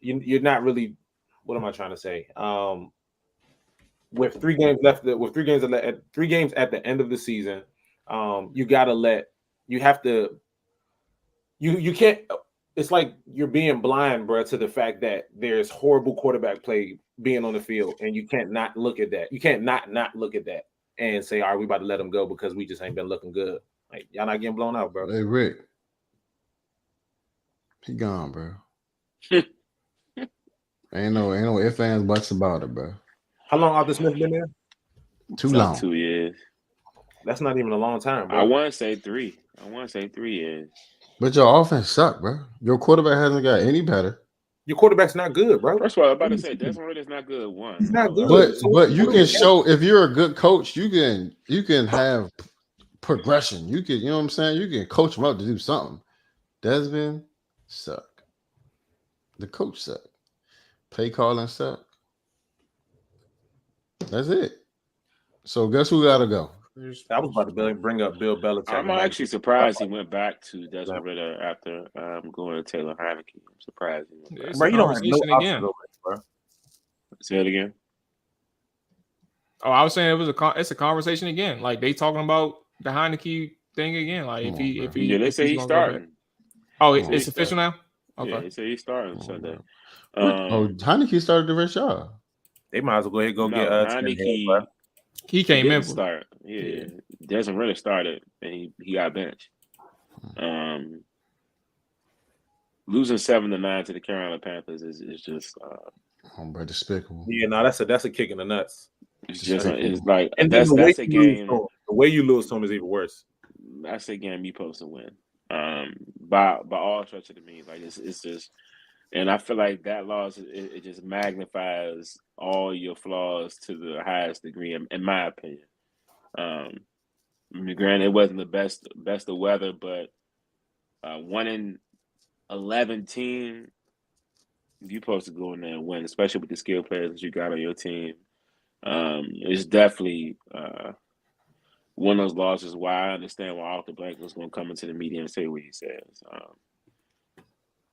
you're not really. What am I trying to say? With 3 games left, with 3 games at the end of the season, you can't. It's like you're being blind, bro, to the fact that there's horrible quarterback play being on the field, and you can't not look at that. You can't not look at that and say, "All right, we about to let him go because we just ain't been looking good." Like y'all not getting blown out, bro. Hey Rick, he gone, bro. ain't no ifs, ands, buts about it, bro. How long Arthur Smith been there? Too long. 2 years. That's not even a long time, bro. I want to say 3. I want to say 3 years. But your offense sucked, bro. Your quarterback hasn't got any better. Your quarterback's not good, bro. First of all, I'm about to say Desmond Ridder's not good. One, he's not good. But you can show if you're a good coach, you can have progression. You know what I'm saying? You can coach him up to do something. Desmond suck. The coach suck. Play calling suck. That's it. So guess who got to go? I was about to bring up Bill Belichick. I'm actually surprised he went back to Desmond Ridder after going to Taylor Heineke. I'm surprised. Bro, you don't have no again. Bro. Say it again. Oh, I was saying it's a conversation again. Like they talking about the Heineke thing again. Like if he they say he's starting. Oh, it's official now. Okay. Yeah, they say he's starting Sunday. Heineke started the rest y'all. They might as well go ahead and get Heineke. He came in. Start. Yeah. Desmond Ridder started and he got benched. Losing 7-9 to the Carolina Panthers is just bro, despicable. Yeah, no, that's a kick in the nuts. It's just it's like and that's a game. The way you lose to him is even worse. That's a game you supposed to win. By all stretch of the means, like it's just, and I feel like that loss it just magnifies all your flaws to the highest degree, in my opinion. I mean, granted, it wasn't the best of weather, but 1-11 team, you're supposed to go in there and win, especially with the skill players that you got on your team. It's definitely one of those losses why I understand why Arthur Blank was going to come into the media and say what he says.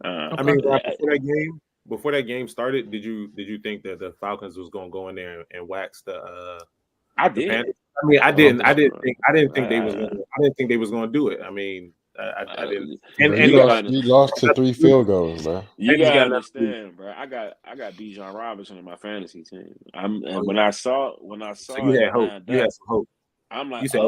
I mean, before that game, before that game started, did you think that the Falcons was going to go in there and wax the I the did. Panthers? I mean, I didn't think they was going to do it. I mean, I didn't. And he lost to 3 field goals, bro. You gotta understand, bro. I got Bijan Robinson in my fantasy team. When I saw so you had hope. You had some hope. I'm like, you said,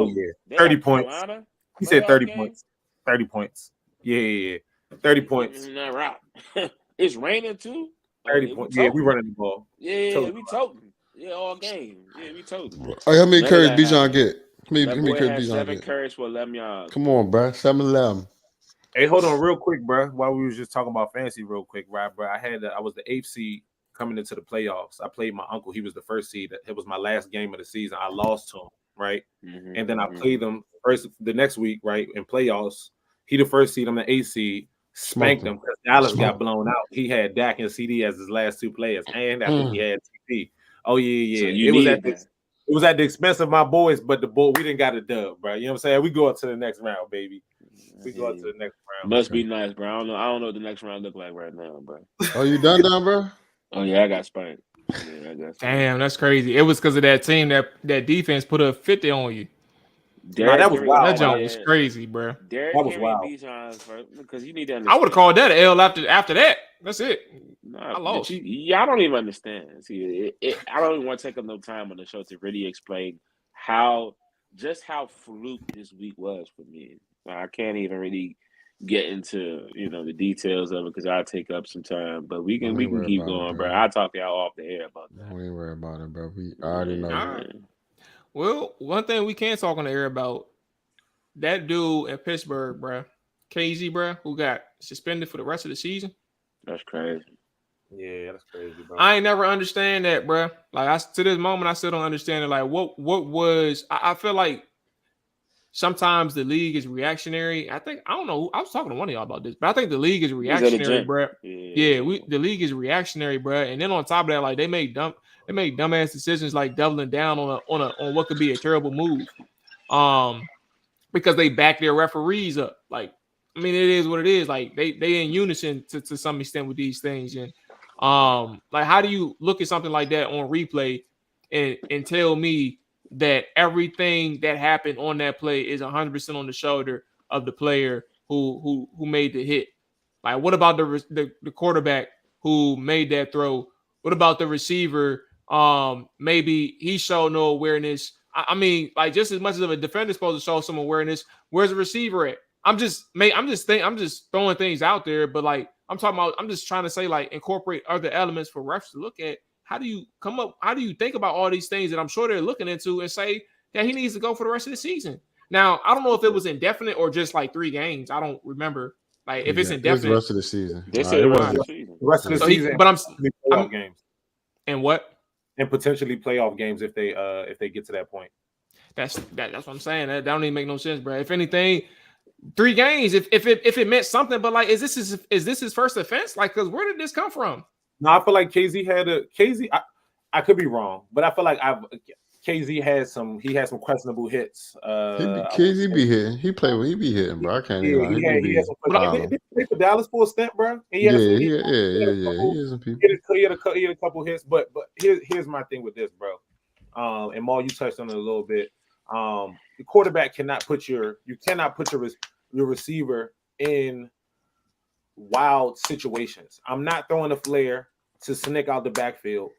30 points. Carolina? He said 30 points. 30 points. Yeah. 30 points. Not right. It's raining too. 30 points. Yeah, we running the ball. Yeah, we toting. Yeah, all game. Yeah, we toting. Hey, how many carries Bijan get? How many carries Bijan 7 get? carries for 11 yards. Come on, bro. 7-11. Hey, hold on real quick, bro. While we was just talking about fantasy real quick, right, bro? I was the 8th seed coming into the playoffs. I played my uncle. He was the 1st seed. It was my last game of the season. I lost to him, right? Mm-hmm, and then I played him the next week, right, in playoffs. He the 1st seed. I'm the 8th seed. Spanked him because Dallas got blown out. He had Dak and CD as his last 2 players, and I think he had TP. Oh yeah. So it was at the expense of my boys, but we didn't got a dub, bro. You know what I'm saying? We go up to the next round, baby. We go up to the next round. Must be nice, bro. I don't know what the next round look like right now, bro. Oh, you done, bro? Oh yeah, I got spanked. Yeah, I got spanked. Damn, that's crazy. It was because of that team that defense put a 50 on you. That was wild. That jump was crazy, bro. That was wild. Because you need to understand. I would have called that an L after that. That's it. I lost. I don't even understand. See, I don't even want to take up no time on the show to really explain how fluke this week was for me. I can't even really get into the details of it because I'll take up some time. But we can keep going, bro. I'll talk to y'all off the air about that. Don't even worry about it, bro. We already know. All right. Well, one thing we can talk on the air about, that dude in Pittsburgh, bro, KZ, bro, who got suspended for the rest of the season. That's crazy. Yeah, that's crazy, bro. I ain't never understand that, bro. Like, to this moment, I still don't understand it. Like, what was? I feel like sometimes the league is reactionary. I don't know. I was talking to one of y'all about this, but I think the league is reactionary, bro. Yeah, the league is reactionary, bro. And then on top of that, like they make dumbass decisions, like doubling down on what could be a terrible move, because they back their referees up. Like, I mean, it is what it is. Like they in unison to some extent with these things, and like how do you look at something like that on replay and tell me that everything that happened on that play is 100% on the shoulder of the player who made the hit? Like, what about the quarterback who made that throw? What about the receiver? Maybe he showed no awareness. I mean, like, just as much as a defender's supposed to show some awareness, where's the receiver at? I'm just throwing things out there, but like I'm just trying to say, like, incorporate other elements for refs to look at. How do you think about all these things that I'm sure they're looking into and say that he needs to go for the rest of the season? Now, I don't know if it was indefinite or just like 3 games. I don't remember. Like, if it's indefinite, the rest of the season. They said the rest of the season. But I'm games. And what? And potentially playoff games if they get to that point. That's what I'm saying. That don't even make no sense, bro. If anything, 3 games. If it meant something, but like, is this his first offense? Like, because where did this come from? No, I feel like KZ. I could be wrong, but I feel like KZ had some questionable hits. KZ be hitting. He be hitting, bro. I can't even. He had some play for Dallas for a stint, bro. He had some people. He had a couple hits, but here's my thing with this, bro. And Mual, you touched on it a little bit. The quarterback cannot put your receiver in wild situations. I'm not throwing a flare to sneak out the backfield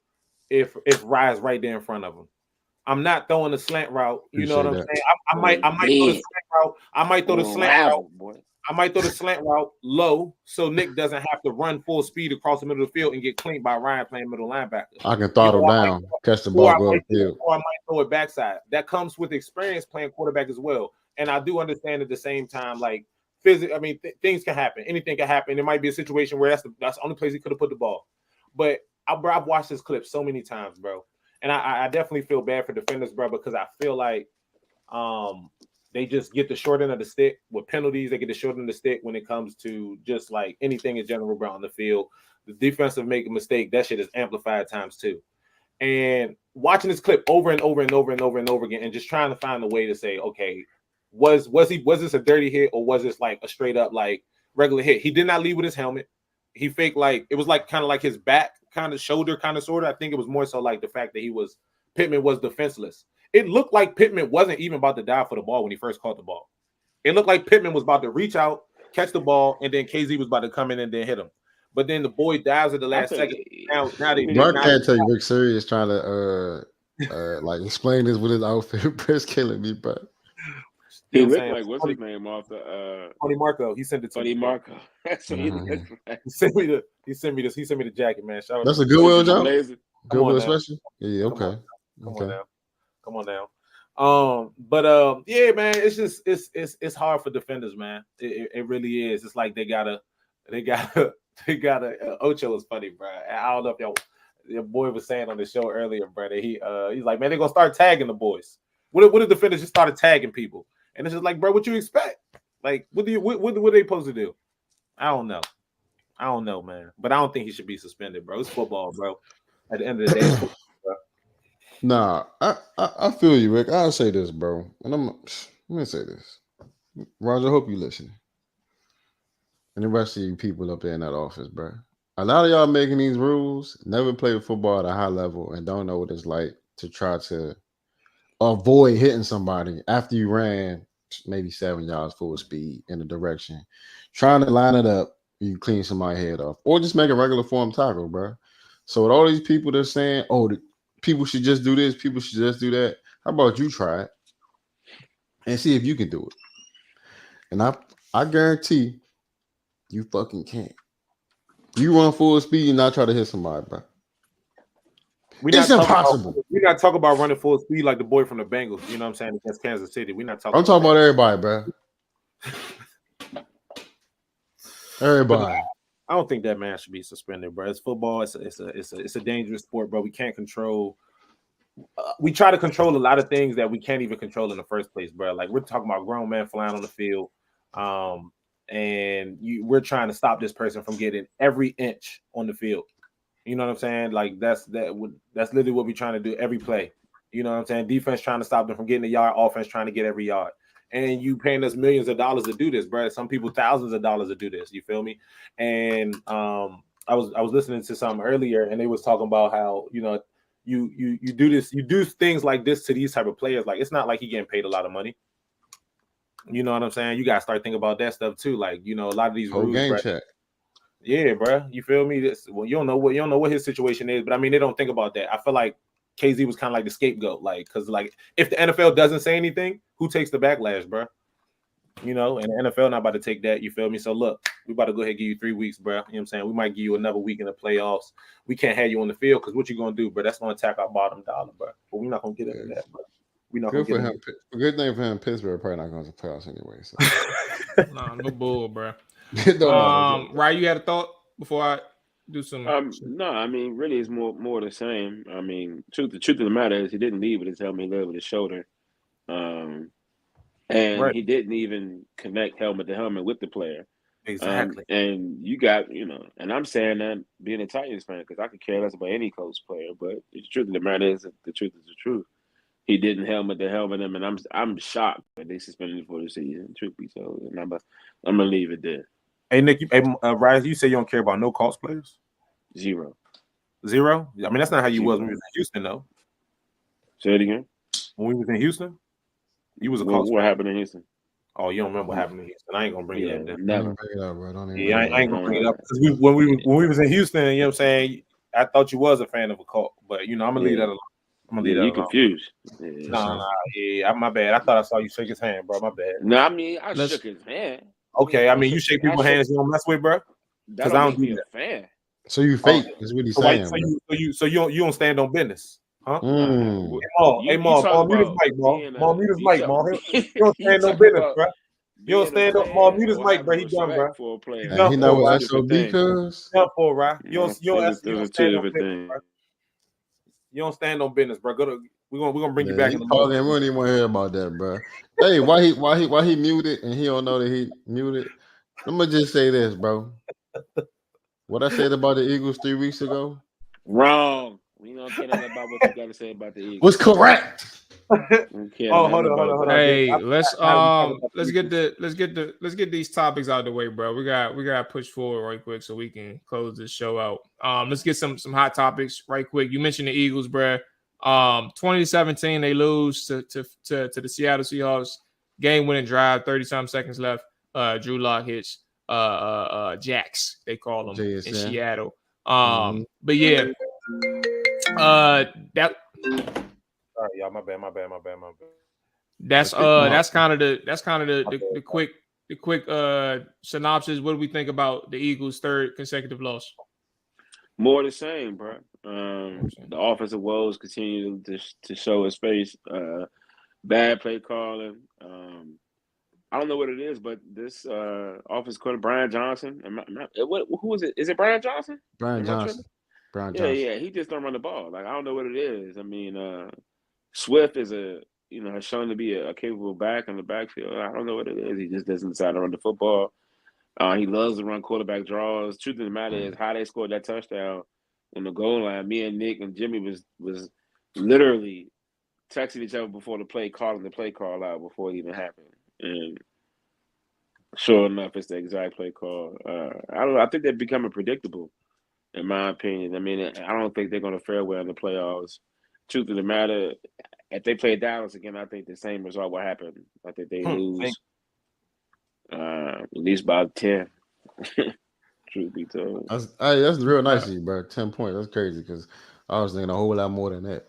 if Rye's right there in front of him. I'm not throwing a slant route. You know what I'm saying? I might throw the slant route. I might throw the slant route low so Nick doesn't have to run full speed across the middle of the field and get cleaned by Ryan playing middle linebacker. I can throttle down, catch the ball, go upfield. Or I might throw it backside. That comes with experience playing quarterback as well. And I do understand at the same time, like, things can happen. Anything can happen. There might be a situation where that's the only place he could have put the ball. But I've watched this clip so many times, bro. And I definitely feel bad for defenders, bro, because I feel like they just get the short end of the stick with penalties. They get the short end of the stick when it comes to just like anything in general, bro, on the field. The defensive make a mistake, that shit is amplified times 2. And watching this clip over and over and over and over and over again, and just trying to find a way to say, okay, was this a dirty hit or was this like a straight up like regular hit? He did not leave with his helmet. he faked like it was like kind of like his back, kind of shoulder, kind of sort of. I think it was more so like the fact that Pittman was defenseless. It looked like Pittman wasn't even about to dive for the ball when he first caught the ball. It looked like Pittman was about to reach out, catch the ball, and then KZ was about to come in and then hit him. But then the boy dives at the last second. Now Mark can't tell you Rick Sirius trying to like explain this with his outfit. Press killing me, bro. He looked like what's his name off the Tony Marco. He sent it to Tony me. Marco. That's what he sent me the jacket, man. Shout out. That's a Goodwill job. Goodwill special. Yeah, okay. Come on now. But yeah, man, it's just it's hard for defenders, man. It really is. It's like they gotta. Ocho is funny, bro. I don't know if your boy was saying on the show earlier, bro, that he's like, man, they're gonna start tagging the boys. What if defenders just started tagging people? And it's just like, bro, what you expect? Like, what are they supposed to do? I don't know, man. But I don't think he should be suspended, bro. It's football, bro. At the end of the day, it's football, bro. Nah, I feel you, Rick. I'll say this, bro. And let me say this. Roger, I hope you listening. And the rest of you people up there in that office, bro. A lot of y'all making these rules never played football at a high level and don't know what it's like to try to avoid hitting somebody after you ran maybe 7 yards full speed in a direction. Trying to line it up, you clean somebody's head off. Or just make a regular form tackle, bro. So with all these people that are saying, oh, people should just do this, people should just do that, how about you try it and see if you can do it? And I guarantee you fucking can't. You run full speed and not try to hit somebody, bro. It's impossible. We're not talking about running full speed like the boy from the Bengals. You know what I'm saying? Against Kansas City. We're not talking. I'm talking about everybody, bro. Everybody. I don't think that man should be suspended, bro. It's football. It's a dangerous sport, bro. We can't control. We try to control a lot of things that we can't even control in the first place, bro. Like we're talking about grown men flying on the field. And we're trying to stop this person from getting every inch on the field. You know what I'm saying? Like that's literally what we're trying to do every play. You know what I'm saying? Defense trying to stop them from getting a yard, offense trying to get every yard. And you paying us millions of dollars to do this, bro. Some people thousands of dollars to do this. You feel me? And I was listening to something earlier, and they was talking about how you do this, you do things like this to these type of players. Like it's not like he getting paid a lot of money. You know what I'm saying? You gotta start thinking about that stuff too. Like, a lot of these rules, game bro. check. Yeah, bro. You feel me? You don't know what his situation is, but I mean, they don't think about that. I feel like KZ was kind of like the scapegoat, like, because like if the NFL doesn't say anything, who takes the backlash, bro? And the NFL not about to take that. You feel me? So look, we about to go ahead and give you 3 weeks, bro. You know what I'm saying? We might give you another week in the playoffs. We can't have you on the field because what you gonna do, bro? That's gonna attack our bottom dollar, bro. But we're not gonna get into that, bro. Good for him. Good thing for him. Pittsburgh probably not going to playoffs anyway. So. Nah, no bull, bro. Right, you had a thought before I do some? No, I mean, really, it's more the same. I mean, the truth of the matter is, he didn't leave with his helmet; he led with his shoulder, and he didn't even connect helmet to helmet with the player. Exactly. And you got, and I'm saying that being a Titans fan because I could care less about any coach player, but the truth of the matter is, the truth is the truth. He didn't helmet him, and I'm shocked that they suspended him for the season. Truth be told, and I'm gonna leave it there. Hey Nick, Rise, you say you don't care about no Colts players? Zero. I mean, that's not how you was when we was in Houston, though. Say it again. When we was in Houston, you was a Colts. What happened in Houston? Oh, you don't remember what happened in Houston? I ain't gonna bring it up. Never. I ain't gonna bring it up because when we was in Houston, you know what I'm saying. I thought you was a fan of a Colt, but I'm gonna leave that alone. You confused. My bad. I thought I saw you shake his hand, bro. My bad. No, I mean I shook his hand. Okay, I mean you shake people's hands you don't mess with, bro. Because I don't do that. Fan. So you fake is what he's saying. So you don't stand on business, huh? Hey, Maul, mute his mic, Maul. Mute his mic, Maul. You don't stand on business, bro. You don't stand up, Maul. Mute his mic, bro. He done, bro. He know what SOB cuz. Jump for, right? You don't stand on business, bro. You don't stand on business, bro. We're gonna bring you back in the morning. We don't even want to hear about that, bro. Hey, why he muted and he don't know that he muted? I'm gonna just say this, bro. What I said about the Eagles 3 weeks ago? Wrong. We don't care about what you got to say about the Eagles. Was correct. Oh, hold on. Hey, let's get these topics out of the way, bro. We got to push forward right quick so we can close this show out. Let's get some hot topics right quick. You mentioned the Eagles, bro. 2017 they lose to the Seattle Seahawks. Game winning drive, 30-something seconds left. Drew Lock hits Jacks, they call them in Seattle. But yeah, that. Sorry, y'all. My bad. That's kind of the quick synopsis. What do we think about the Eagles' third consecutive loss? More the same, bro. The offensive woes continue to show its face. Bad play calling. I don't know what it is, but this offensive coordinator, Brian Johnson. Who is it? Is it Brian Johnson? Brian Johnson. Yeah. He just don't run the ball. Like, I don't know what it is. I mean, Swift is has shown to be a capable back in the backfield. I don't know what it is. He just doesn't decide to run the football. He loves to run quarterback draws. Truth of the matter is, how they scored that touchdown on the goal line. Me and Nick and Jimmy was literally texting each other before the play, calling the play call out before it even happened. And sure enough, it's the exact play call. I think they're becoming predictable, in my opinion. I mean, I don't think they're going to fare well in the playoffs. Truth of the matter, if they play Dallas again, I think the same result will happen. I think they lose at least by 10. Truth be told. That's real nice of you, bro. 10 points. That's crazy because I was thinking a whole lot more than that.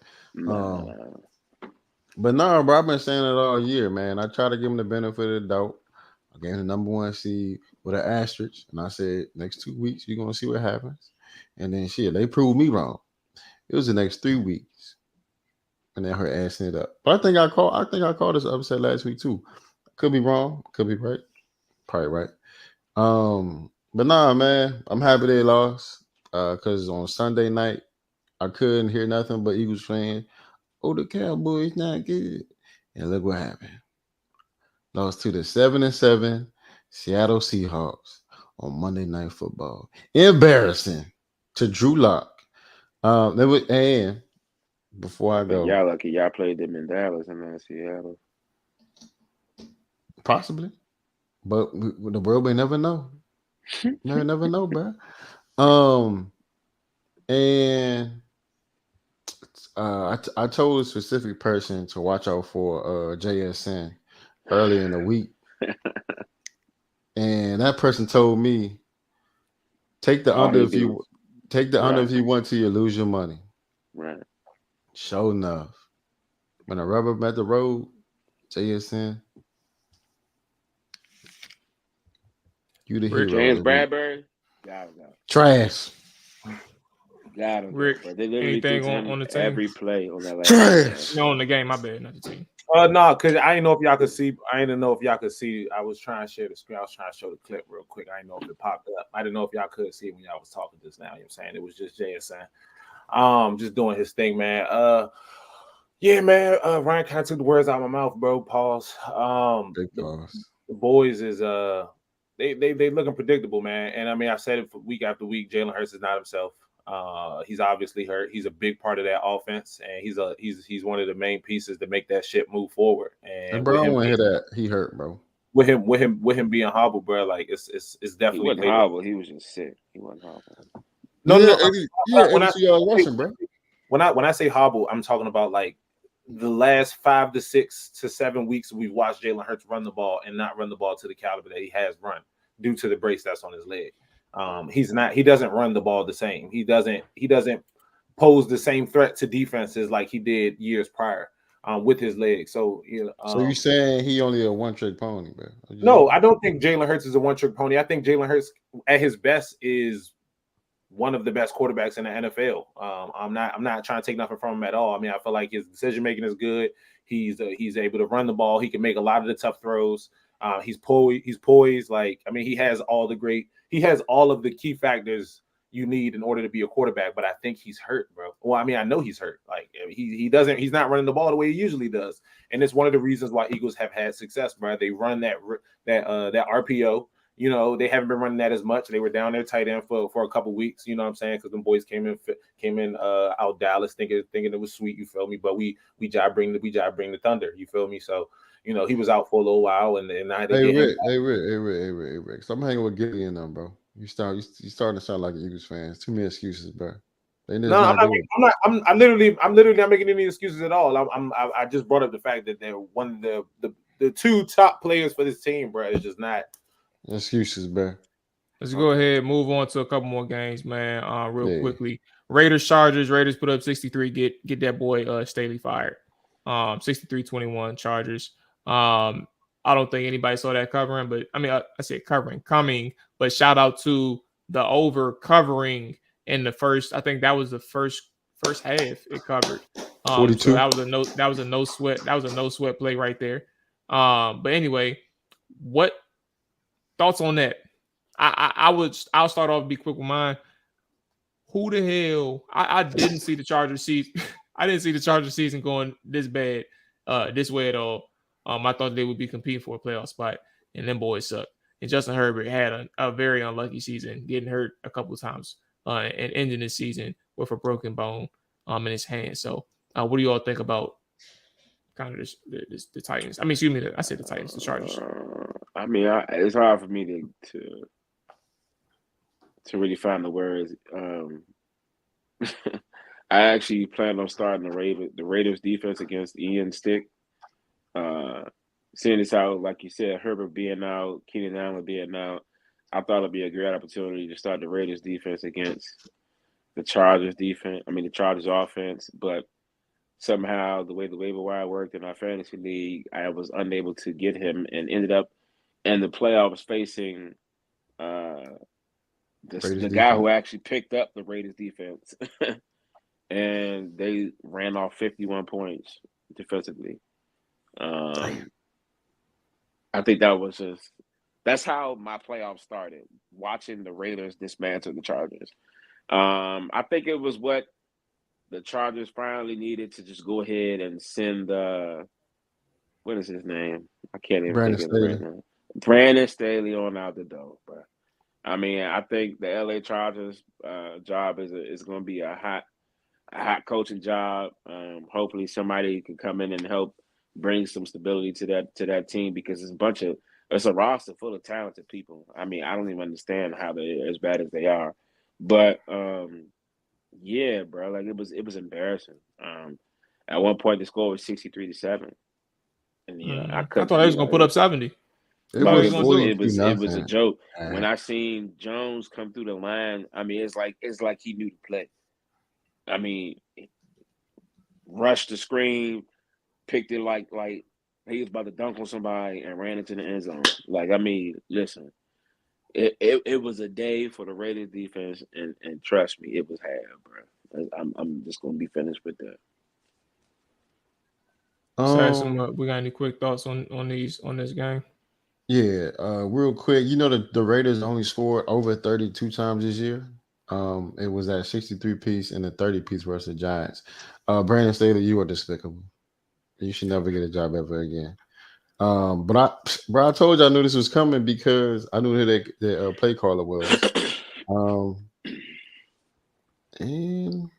But no, bro, I've been saying it all year, man. I try to give them the benefit of the doubt. I gave them the number 1 seed with an asterisk, and I said next 2 weeks you're gonna see what happens. And then they proved me wrong. It was the next 3 weeks. And then her assing it up. But I think I called this upset last week too. Could be wrong, could be right. Probably right. But nah, man, I'm happy they lost. Because on Sunday night, I couldn't hear nothing but Eagles fans. Oh, the Cowboys not good. And look what happened. Lost to the 7-7 Seattle Seahawks on Monday Night Football. Embarrassing to Drew Lock. And before I go, y'all lucky y'all played them in Dallas and not Seattle. Possibly, but the world may never know. Never know, bro. And I told a specific person to watch out for JSN early in the week, and that person told me take the under if you want to, you lose your money. Right. Sure enough, when the rubber met the road, JSN, you the hero. James Bradbury, got him. Trash. Got him. Rick, They literally anything on the team? Every play on that last Trash. No, on the game, my bad, not the team. No, because I didn't know if y'all could see. I didn't know if y'all could see. I was trying to share the screen. I was trying to show the clip real quick. I didn't know if it popped up. I didn't know if y'all could see it when y'all was talking just now. You know what I'm saying? It was just JSN. Just doing his thing, man. Yeah, man. Ryan kind of took the words out of my mouth, bro. Pause. Big pause. The boys is they looking predictable, man. And I mean, I've said it for week after week. Jalen Hurts is not himself. He's obviously hurt. He's a big part of that offense, and he's one of the main pieces to make that shit move forward. And bro, I want to hear that he hurt, bro. With him being hobbled, bro, like it's definitely. He wasn't hobbled. He was just sick. He wasn't hobbled. When I say hobble, I'm talking about like the last 5 to 6 to 7 weeks we've watched Jalen Hurts run the ball and not run the ball to the caliber that he has run due to the brace that's on his leg. He doesn't run the ball the same. He doesn't pose the same threat to defenses like he did years prior with his legs. So so you're saying he only a one-trick pony, bro? No, I don't think Jalen Hurts is a one-trick pony. I think Jalen Hurts at his best is one of the best quarterbacks in the NFL. I'm not trying to take nothing from him at all. I mean, I feel like his decision making is good. He's able to run the ball. He can make a lot of the tough throws. He's poised. Like, I mean, he has all of the key factors you need in order to be a quarterback. But I think he's hurt, bro. Well, I mean, I know he's hurt. Like, he's not running the ball the way he usually does. And it's one of the reasons why Eagles have had success, bro. They run that RPO. You know, they haven't been running that as much. They were down there tight end for a couple weeks. You know what I'm saying? Because them boys came in out Dallas thinking it was sweet. You feel me? But we bring the thunder. You feel me? So you know he was out for a little while, and now they get him. Hey Rick. Stop hanging with Gilly and them, bro. You starting to sound like Eagles fans. Too many excuses, bro. No, I'm literally not making any excuses at all. I just brought up the fact that they're one of the two top players for this team, bro. It's just not excuses, bro. Let's go ahead and move on to a couple more games, man. Real quickly. Raiders Chargers. Raiders put up 63. Get that boy Staley fired. 63-21 Chargers. I don't think anybody saw that covering, but I mean I said covering coming, but shout out to the over covering in the first. I think that was the first half it covered. 42. So that was a no sweat play right there. But anyway, what thoughts on that? I'll start off, be quick with mine. Who the hell? I didn't see the Chargers season. I didn't see the Chargers season going this bad, this way at all. I thought they would be competing for a playoff spot, and them boys suck. And Justin Herbert had a very unlucky season, getting hurt a couple of times, and ending this season with a broken bone in his hand. So, what do you all think about kind of the Titans? I mean, excuse me, I said the Titans, the Chargers. I mean, it's hard for me to really find the words. I actually plan on starting the Raiders defense against Ian Stick. Seeing as how, like you said, Herbert being out, Keenan Allen being out, I thought it'd be a great opportunity to start the Raiders defense against the Chargers defense. I mean, the Chargers offense. But somehow, the way the waiver wire worked in our fantasy league, I was unable to get him and ended up in the playoffs facing the guy who actually picked up the Raiders defense. And they ran off 51 points defensively. I think that's how my playoffs started, watching the Raiders dismantle the Chargers. I think it was what the Chargers finally needed to just go ahead and send what is his name? I can't even think of it right now. Brandon Staley on out the door, bro. I mean, I think the LA Chargers job is going to be a hot coaching job. Hopefully somebody can come in and help bring some stability to that team, because it's a roster full of talented people. I mean, I don't even understand how they're as bad as they are. But yeah, bro, like it was embarrassing. At one point the score was 63-7. And I thought they was gonna put up 70. It was a joke. When I seen Jones come through the line, I mean, it's like he knew to play. I mean, rushed the screen, picked it like he was about to dunk on somebody and ran into the end zone. Like, I mean, listen, it was a day for the Raiders defense, and trust me, it was hard, bro. I'm just gonna be finished with that. We got any quick thoughts on this game? Yeah, real quick. You know the Raiders only scored over 32 times this year. It was that 63 piece and the 30 piece versus the Giants. Brandon Staley, you are despicable. You should never get a job ever again. But I told you I knew this was coming because I knew who the play caller was. And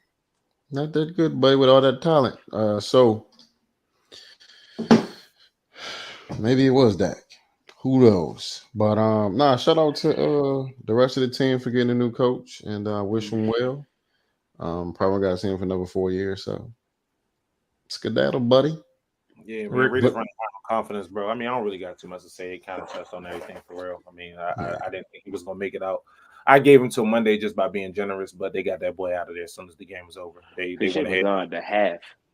not that good, buddy, with all that talent. So maybe it was Dak. Who knows? But shout out to the rest of the team for getting a new coach, and wish them well. Probably got to see him for another 4 years. So skedaddle, buddy. Yeah, Raiders running confidence, bro. I mean, I don't really got too much to say. It kind of touched on everything for real. I mean, I didn't think he was gonna make it out. I gave him till Monday just by being generous, but they got that boy out of there as soon as the game was over. They went ahead on the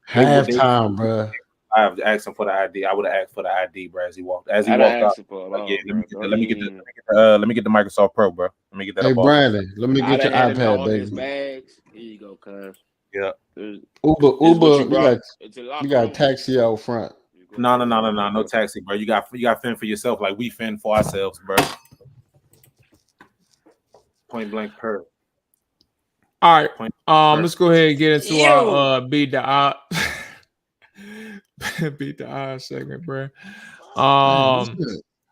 halftime, bro. I have asked him for the ID. I would have asked for the ID, bro, as he walked out. Let me get the Microsoft Pro, bro. Let me get that. Hey, Brandon, let me get your iPad, baby. Bags. Here you go, cuz. Yeah. Uber. You got a taxi out front. No taxi, bro. You got fend for yourself, like we fend for ourselves, bro. Point blank per. All right. Let's go ahead and get into our beat the eye segment, bro.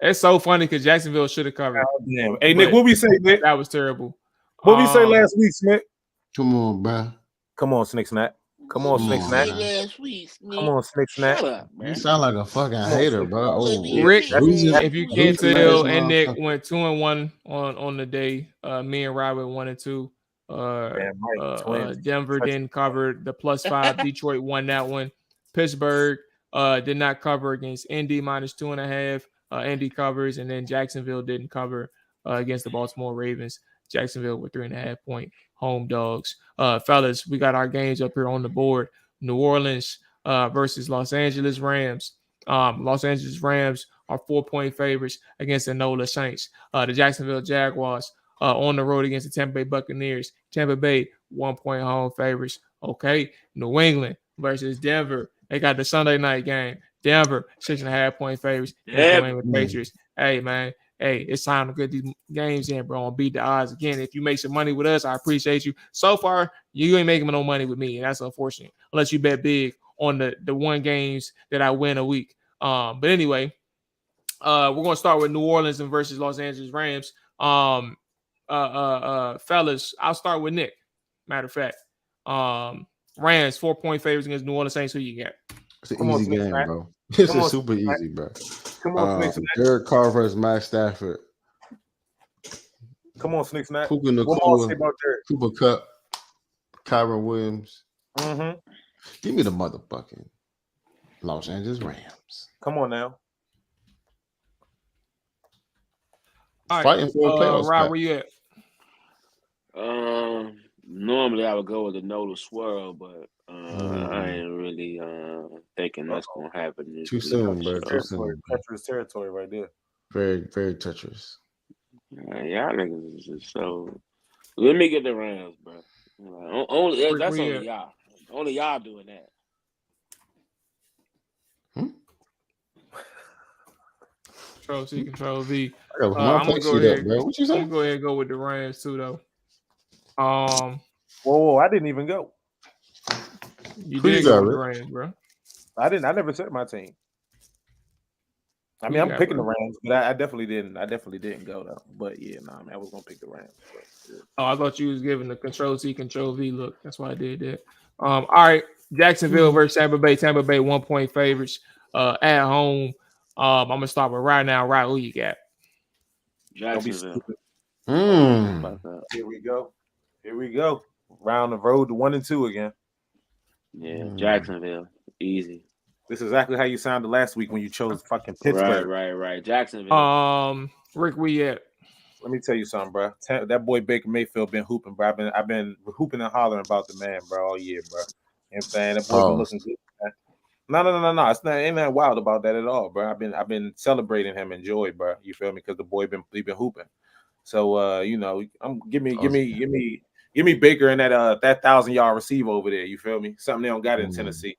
It's so funny because Jacksonville should have covered. Oh, damn. Hey, Nick, what we say, Nick? That was terrible. What we say last week, Nick? Come on, bro. Come on, Snick Snack. Come on, Snick Snack. Come on, Snick Snack. Shut up, man. You sound like a fucking hater, bro. Oh, Rick, if you can't tell, and Nick motherfucker. went 2-1 on the day. Me and Robert 1-2. Denver didn't cover the +5. Detroit won that one. Pittsburgh did not cover against Indy -2.5. Indy covers, and then Jacksonville didn't cover against the Baltimore Ravens. Jacksonville with 3.5-point home dogs. Fellas, we got our games up here on the board. New Orleans versus Los Angeles Rams. Los Angeles Rams are 4-point favorites against the NOLA Saints. The Jacksonville Jaguars on the road against the Tampa Bay Buccaneers. Tampa Bay 1-point home favorites. Okay, New England versus Denver. They got the Sunday night game. Denver 6.5-point favorites. New England Patriots. Hey man, it's time to get these games in, bro, and beat the odds again. If you make some money with us, I appreciate you. So far, you ain't making no money with me, and that's unfortunate. Unless you bet big on the one games that I win a week. But anyway, we're gonna start with New Orleans and versus Los Angeles Rams. Fellas, I'll start with Nick. Matter of fact, Rams 4-point favorites against New Orleans Saints. Who you got? It's an easy game, bro. This is super easy, bro. Come on, Snick Derek Carr versus Matt Stafford. Come on, Snick Snack. Cooper Nicole, Cooper Cup, Kyron Williams. Mm-hmm. Give me the motherfucking Los Angeles Rams. Come on now. All Fighting right. for a playoff Rob, spot. where you at? Normally I would go with the NOLA swirl, but I ain't really thinking that's gonna happen. Too soon, bro. Too soon. Treacherous territory right there. Very, very treacherous. Y'all niggas is just so. Let me get the Rams, bro. Only that's only y'all. Only y'all doing that. Control C, Control V. I'm gonna go ahead, bro. What you say? I'm gonna go ahead and go with the Rams too, though. Whoa, I didn't even go. You did go with the Rams, bro. I didn't. I never said my team. I mean, I'm picking the Rams, but I definitely didn't. I definitely didn't go though. But yeah, I mean, I was gonna pick the Rams. But, yeah. Oh, I thought you was giving the Control C, Control V look. That's why I did that. All right, Jacksonville versus Tampa Bay. Tampa Bay 1-point favorites at home. I'm gonna start with right now. Right, who you got? Jacksonville. Here we go. Here we go. Round the road to 1 and 2 again. Yeah, Jacksonville. Easy. This is exactly how you sounded last week when you chose fucking Pittsburgh. Right. Jacksonville. Rick, where you at? Let me tell you something, bro. That boy Baker Mayfield been hooping, bro. I've been hooping and hollering about the man, bro, all year, bro. You know what I'm saying? That boy been looking good, man. No. It's not ain't nothing wild about that at all, bro. I've been celebrating him and joy, bro. You feel me? Because the boy been hooping. So give me Baker and that 1,000-yard receiver over there. You feel me? Something they don't got in Tennessee.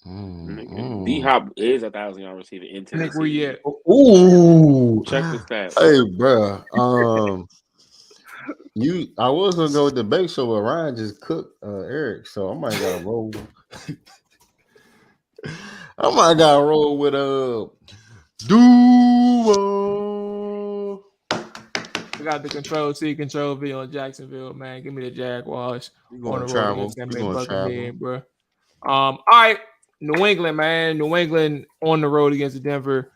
D-Hop is 1,000-yard receiver in Tennessee. Nick, where you at? Ooh, check the stats. Hey, bro. I was gonna go with the bake show, but Ryan just cooked Eric, so I might gotta roll. With duo. We got the Control C, Control V on Jacksonville, man. Give me the Jaguars. You gonna travel? Bro. All right, New England, man. New England on the road against the Denver.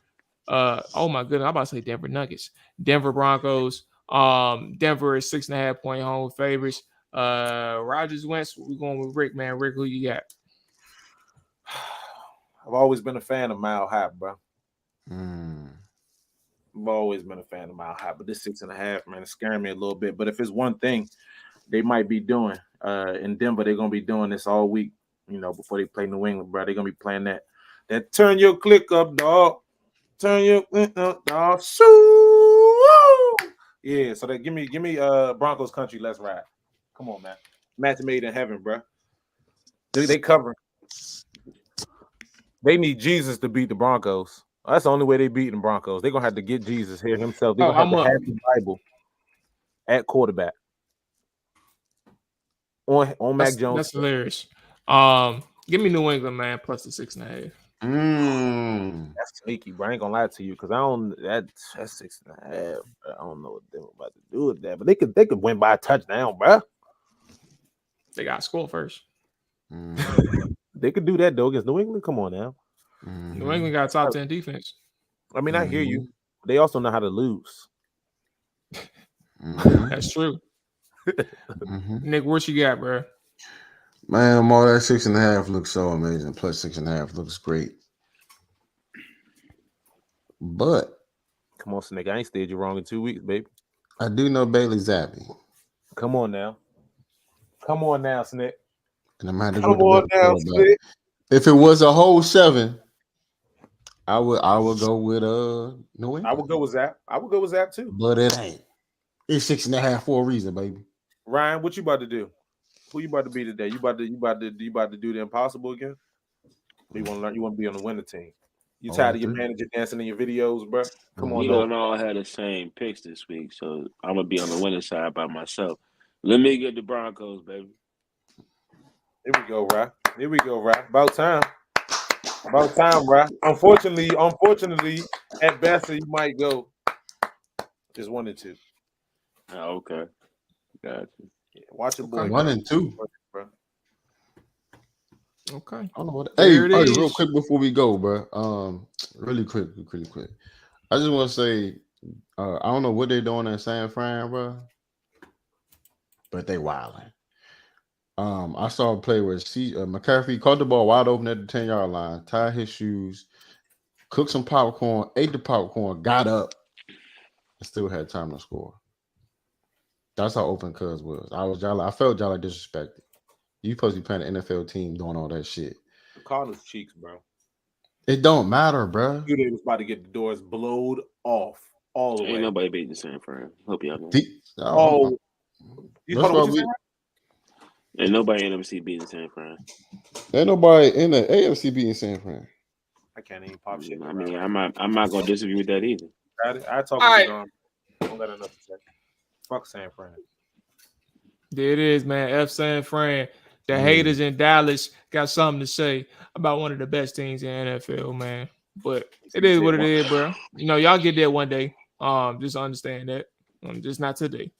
Oh my goodness, I'm about to say Denver Nuggets. Denver Broncos. Denver is 6.5-point home favorites. Rodgers Wentz. We're going with Rick, man. Rick, who you got? I've always been a fan of Mile High, bro. I've always been a fan of Mile High, but this 6.5, man, it's scaring me a little bit. But if it's one thing they might be doing in Denver, they're gonna be doing this all week. You know, before they play New England, bro, they're gonna be playing that turn your click up, dog. Turn your click up, dog. Yeah, so give me Broncos country. Let's ride. Come on, man. Match made in heaven, bro. They cover. They need Jesus to beat the Broncos. That's the only way they beat the Broncos. They're gonna have to get Jesus here himself. They're gonna have the Bible at quarterback on Mac Jones. That's hilarious. Give me New England, man, plus the 6.5. That's sneaky, bro. I ain't gonna lie to you because I don't. That's 6.5. I don't know what they're about to do with that, but they could win by a touchdown, bro. They got to score first. They could do that though against New England. Come on now. New England got top 10 defense. I mean, I hear you. They also know how to lose. That's true. Nick, what you got, bro? Man, all that 6.5 looks so amazing. Plus 6.5 looks great. But come on, Snake. I ain't stayed you wrong in 2 weeks, baby. I do know Bailey Zappi. Come on now. Come on now, Snake. And I'm having to come on now, Snake. If it was a whole 7, I would go with New England. I would go with Zap. I would go with Zap too. But it ain't. It's 6.5 for a reason, baby. Ryan, what you about to do? Who you about to be today? You about to do the impossible again? Or you want to learn? You want to be on the winner team? You tired of your manager dancing in your videos, bro? Come on, we don't all have the same picks this week, so I'm gonna be on the winning side by myself. Let me get the Broncos, baby. Here we go, Ryan. Here we go, Ryan. About time. About time, Ryan. Unfortunately, at best, you might go just 1 and 2. Oh, okay. Gotcha. Yeah, watch it, boy. 1 and 2. Okay. I don't know what. Hey, real quick before we go, bro. Really quick. I just want to say, I don't know what they're doing in San Fran, bro, but they wilding. I saw a play where McCaffrey caught the ball wide open at the 10-yard line, tied his shoes, cooked some popcorn, ate the popcorn, got up, and still had time to score. That's how open Cuz was. I felt y'all disrespected. You supposed to be playing an NFL team doing all that shit. Cardinals cheeks, bro. It don't matter, bro. You was about to get the doors blowed off all the way. Ain't nobody beating San Fran. Hope y'all Oh, know. Ain't nobody in NFC beating San Fran. Ain't nobody in the AFC beating San Fran. I can't even pop shit. I mean, I'm not gonna disagree with that either. I talk about I don't got enough to say. Fuck San Fran. There it is, man. F San Fran. The haters in Dallas got something to say about one of the best teams in NFL, man. But it is what it is, bro. You know, y'all get there one day. Just understand that. Just not today.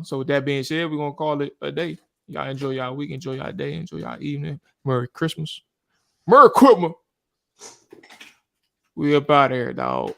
So with that being said, we're gonna call it a day. Y'all enjoy y'all week, enjoy y'all day, enjoy y'all evening. Merry Christmas. Merry Christmas. We up out of here, dog.